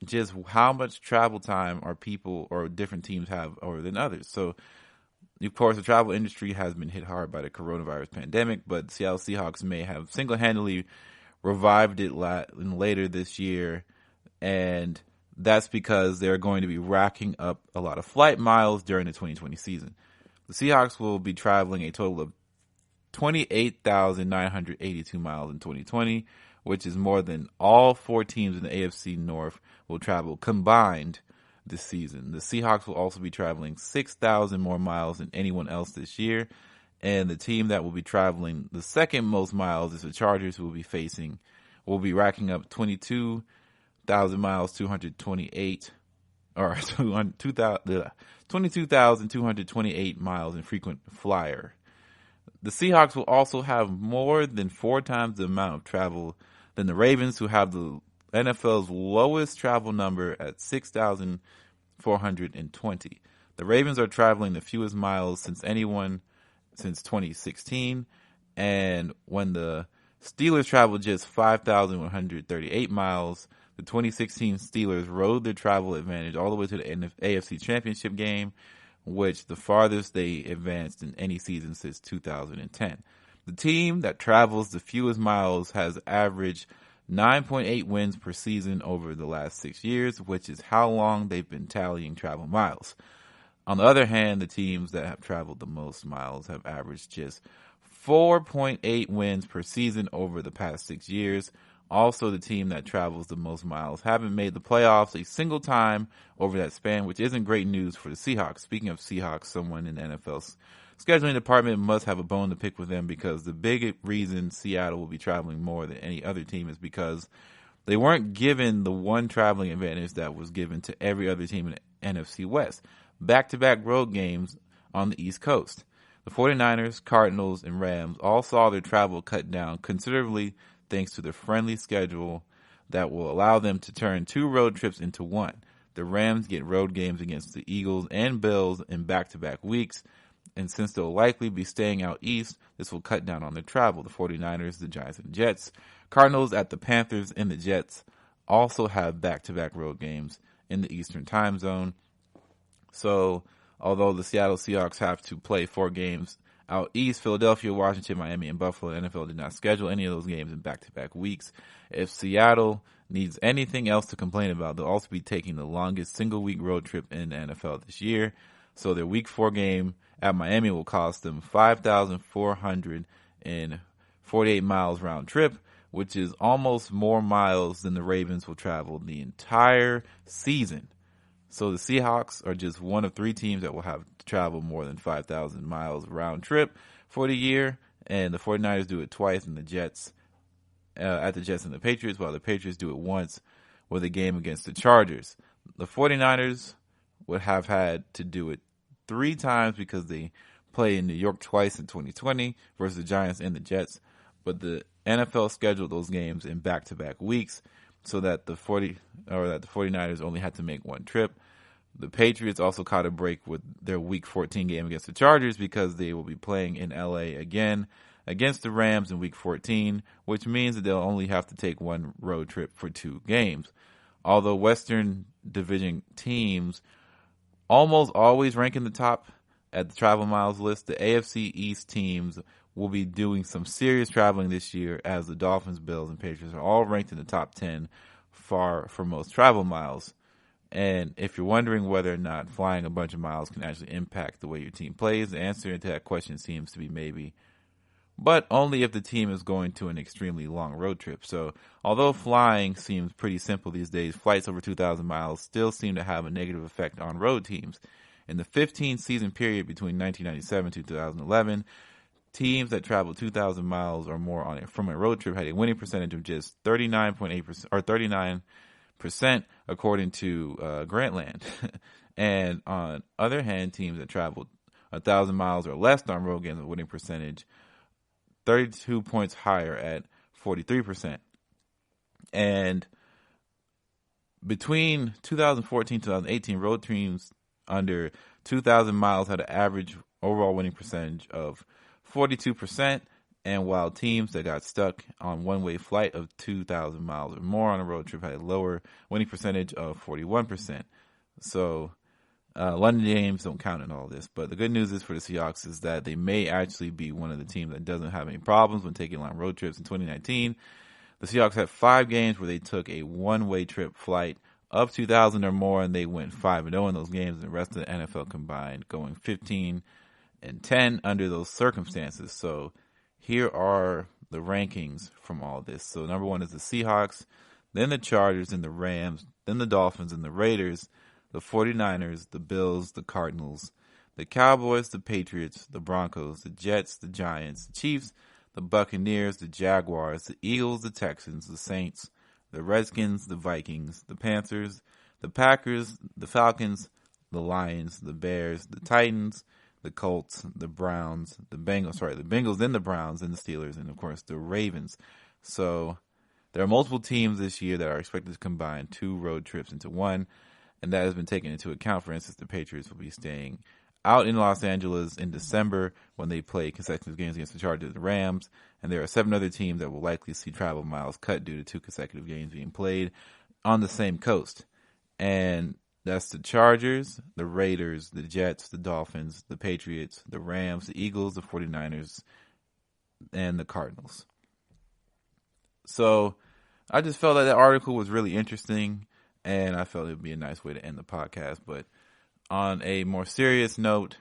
just how much travel time are people or different teams have over than others. So of course, the travel industry has been hit hard by the coronavirus pandemic, but Seattle Seahawks may have single-handedly revived it later this year, and that's because they're going to be racking up a lot of flight miles during the 2020 season. The Seahawks will be traveling a total of 28,982 miles in 2020, which is more than all four teams in the AFC North will travel combined this season. The Seahawks will also be traveling 6,000 more miles than anyone else this year, and the team that will be traveling the second most miles is the Chargers, who will be racking up 22,000 miles, 22,228 miles in frequent flyer. The Seahawks will also have more than 4 times the amount of travel than the Ravens, who have the NFL's lowest travel number at 6,420. The Ravens are traveling the fewest miles since 2016, and when the Steelers traveled just 5,138 miles, the 2016 Steelers rode their travel advantage all the way to the AFC Championship game, which the farthest they advanced in any season since 2010. The team that travels the fewest miles has averaged 9.8 wins per season over the last 6 years, which is how long they've been tallying travel miles. On the other hand, the teams that have traveled the most miles have averaged just 4.8 wins per season over the past 6 years. Also, the team that travels the most miles haven't made the playoffs a single time over that span, which isn't great news for the Seahawks. Speaking of Seahawks, someone in the NFL's scheduling department must have a bone to pick with them, because the big reason Seattle will be traveling more than any other team is because they weren't given the one traveling advantage that was given to every other team in the NFC West. Back-to-back road games on the East Coast. The 49ers, Cardinals, and Rams all saw their travel cut down considerably thanks to the friendly schedule that will allow them to turn 2 road trips into 1. The Rams get road games against the Eagles and Bills in back-to-back weeks, and since they'll likely be staying out east, this will cut down on their travel. The 49ers, the Giants, and the Jets. Cardinals at the Panthers and the Jets also have back-to-back road games in the Eastern time zone. So, although the Seattle Seahawks have to play 4 games out east, Philadelphia, Washington, Miami, and Buffalo, the NFL did not schedule any of those games in back-to-back weeks. If Seattle needs anything else to complain about, they'll also be taking the longest single-week road trip in the NFL this year. So their Week 4 game at Miami will cost them 5,448 miles round trip, which is almost more miles than the Ravens will travel the entire season. So the Seahawks are just one of 3 teams that will have to travel more than 5,000 miles round trip for the year, and the 49ers do it twice, and the Jets at the Jets and the Patriots, while the Patriots do it once with a game against the Chargers. The 49ers would have had to do it 3 times because they play in New York twice in 2020 versus the Giants and the Jets, but the NFL scheduled those games in back-to-back weeks so that the 49ers only had to make 1 trip. The Patriots also caught a break with their Week 14 game against the Chargers because they will be playing in LA again against the Rams in Week 14, which means that they'll only have to take 1 road trip for 2 games. Although Western Division teams almost always rank in the top at the travel miles list, the AFC East teams will be doing some serious traveling this year, as the Dolphins, Bills, and Patriots are all ranked in the top 10 for most travel miles. And if you're wondering whether or not flying a bunch of miles can actually impact the way your team plays, the answer to that question seems to be maybe. But only if the team is going to an extremely long road trip. So although flying seems pretty simple these days, flights over 2,000 miles still seem to have a negative effect on road teams. In the 15-season period between 1997 to 2011, teams that traveled 2,000 miles or more from a road trip had a winning percentage of just 39.8% or 39%, according to Grantland. And on the other hand, teams that traveled 1,000 miles or less on road games, a winning percentage 32 points higher at 43%. And between 2014 and 2018, road teams under 2,000 miles had an average overall winning percentage of 42%, and while teams that got stuck on one-way flight of 2,000 miles or more on a road trip had a lower winning percentage of 41%. So London games don't count in all this, but the good news is for the Seahawks is that they may actually be one of the teams that doesn't have any problems when taking long road trips. In 2019, the Seahawks had 5 games where they took a one-way trip flight of 2,000 or more, and they went 5-0 in those games, and the rest of the NFL combined going 15-10 under those circumstances. So here are the rankings from all this. So number 1 is the Seahawks, then the Chargers, then the Rams, then the Dolphins, and the Raiders, the 49ers, the Bills, the Cardinals, the Cowboys, the Patriots, the Broncos, the Jets, the Giants, the Chiefs, the Buccaneers, the Jaguars, the Eagles, the Texans, the Saints, the Redskins, the Vikings, the Panthers, the Packers, the Falcons, the Lions, the Bears, the Titans, the Colts, the Browns, the Bengals, then the Browns, and the Steelers, and of course the Ravens. So there are multiple teams this year that are expected to combine 2 road trips into one, and that has been taken into account. For instance, the Patriots will be staying out in Los Angeles in December when they play consecutive games against the Chargers and the Rams. And there are 7 other teams that will likely see travel miles cut due to 2 consecutive games being played on the same coast. And that's the Chargers, the Raiders, the Jets, the Dolphins, the Patriots, the Rams, the Eagles, the 49ers, and the Cardinals. So I just felt that article was really interesting, and I felt it would be a nice way to end the podcast. But on a more serious note,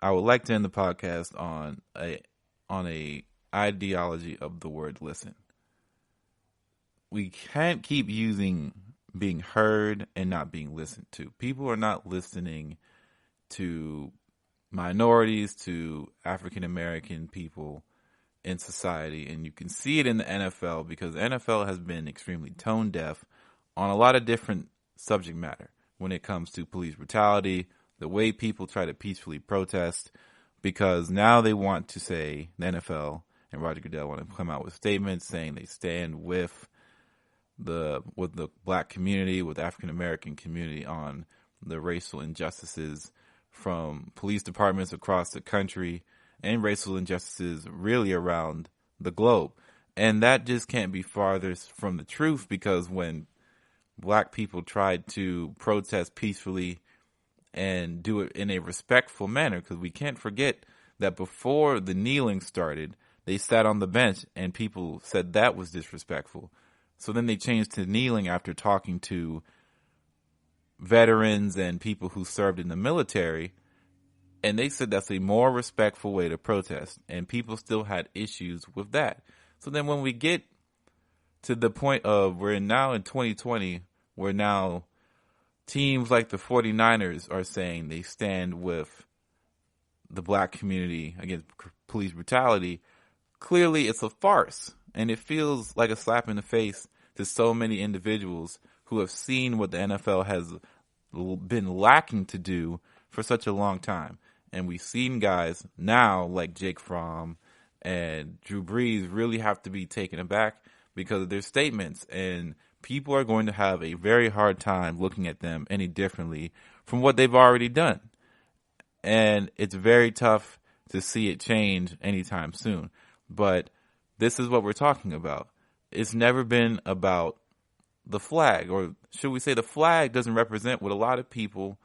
I would like to end the podcast on a ideology of the word listen. We can't keep using being heard and not being listened to. People are not listening to minorities, to African American people in society, and you can see it in the NFL because the NFL has been extremely tone deaf on a lot of different subject matter when it comes to police brutality, the way people try to peacefully protest, because now they want to say, the NFL and Roger Goodell want to come out with statements saying they stand with the black community, with the African American community on the racial injustices from police departments across the country and racial injustices really around the globe. And that just can't be farthest from the truth, because when black people tried to protest peacefully and do it in a respectful manner, because we can't forget that before the kneeling started, they sat on the bench and people said that was disrespectful. So then they changed to kneeling after talking to veterans and people who served in the military, and they said that's a more respectful way to protest, and people still had issues with that. So then when we get to the point of we're now in 2020, where now teams like the 49ers are saying they stand with the black community against police brutality, clearly it's a farce. And it feels like a slap in the face to so many individuals who have seen what the NFL has been lacking to do for such a long time. And we've seen guys now like Jake Fromm and Drew Brees really have to be taken aback because of their statements. And people are going to have a very hard time looking at them any differently from what they've already done. And it's very tough to see it change anytime soon. But this is what we're talking about. It's never been about the flag, or should we say the flag doesn't represent what a lot of people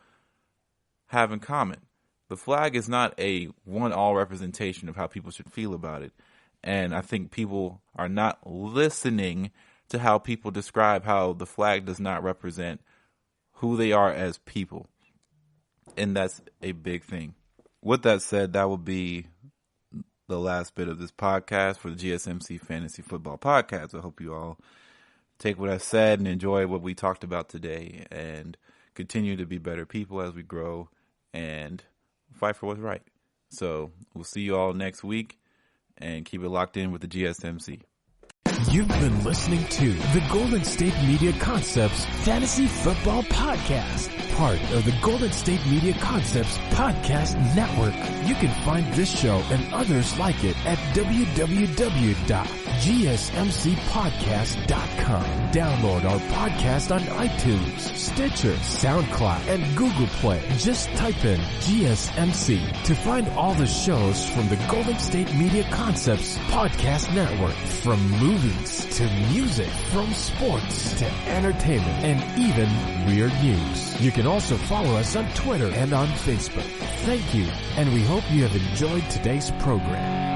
have in common. the flag is not a one-all representation of how people should feel about it. And I think people are not listening to how people describe how the flag does not represent who they are as people. And that's a big thing. With that said, that will be the last bit of this podcast for the GSMC Fantasy Football Podcast. I hope you all take what I said and enjoy what we talked about today and continue to be better people as we grow and fight for what's right. So we'll see you all next week and keep it locked in with the GSMC. You've been listening to the Golden State Media Concepts Fantasy Football Podcast, part of the Golden State Media Concepts Podcast Network. You can find this show and others like it at www.gsmcpodcast.com. Download our podcast on iTunes, Stitcher, SoundCloud, and Google Play. Just type in GSMC to find all the shows from the Golden State Media Concepts Podcast Network, from movies to music, from sports to entertainment, and even weird news. You can also follow us on Twitter and on Facebook. Thank you, and we hope you have enjoyed today's program.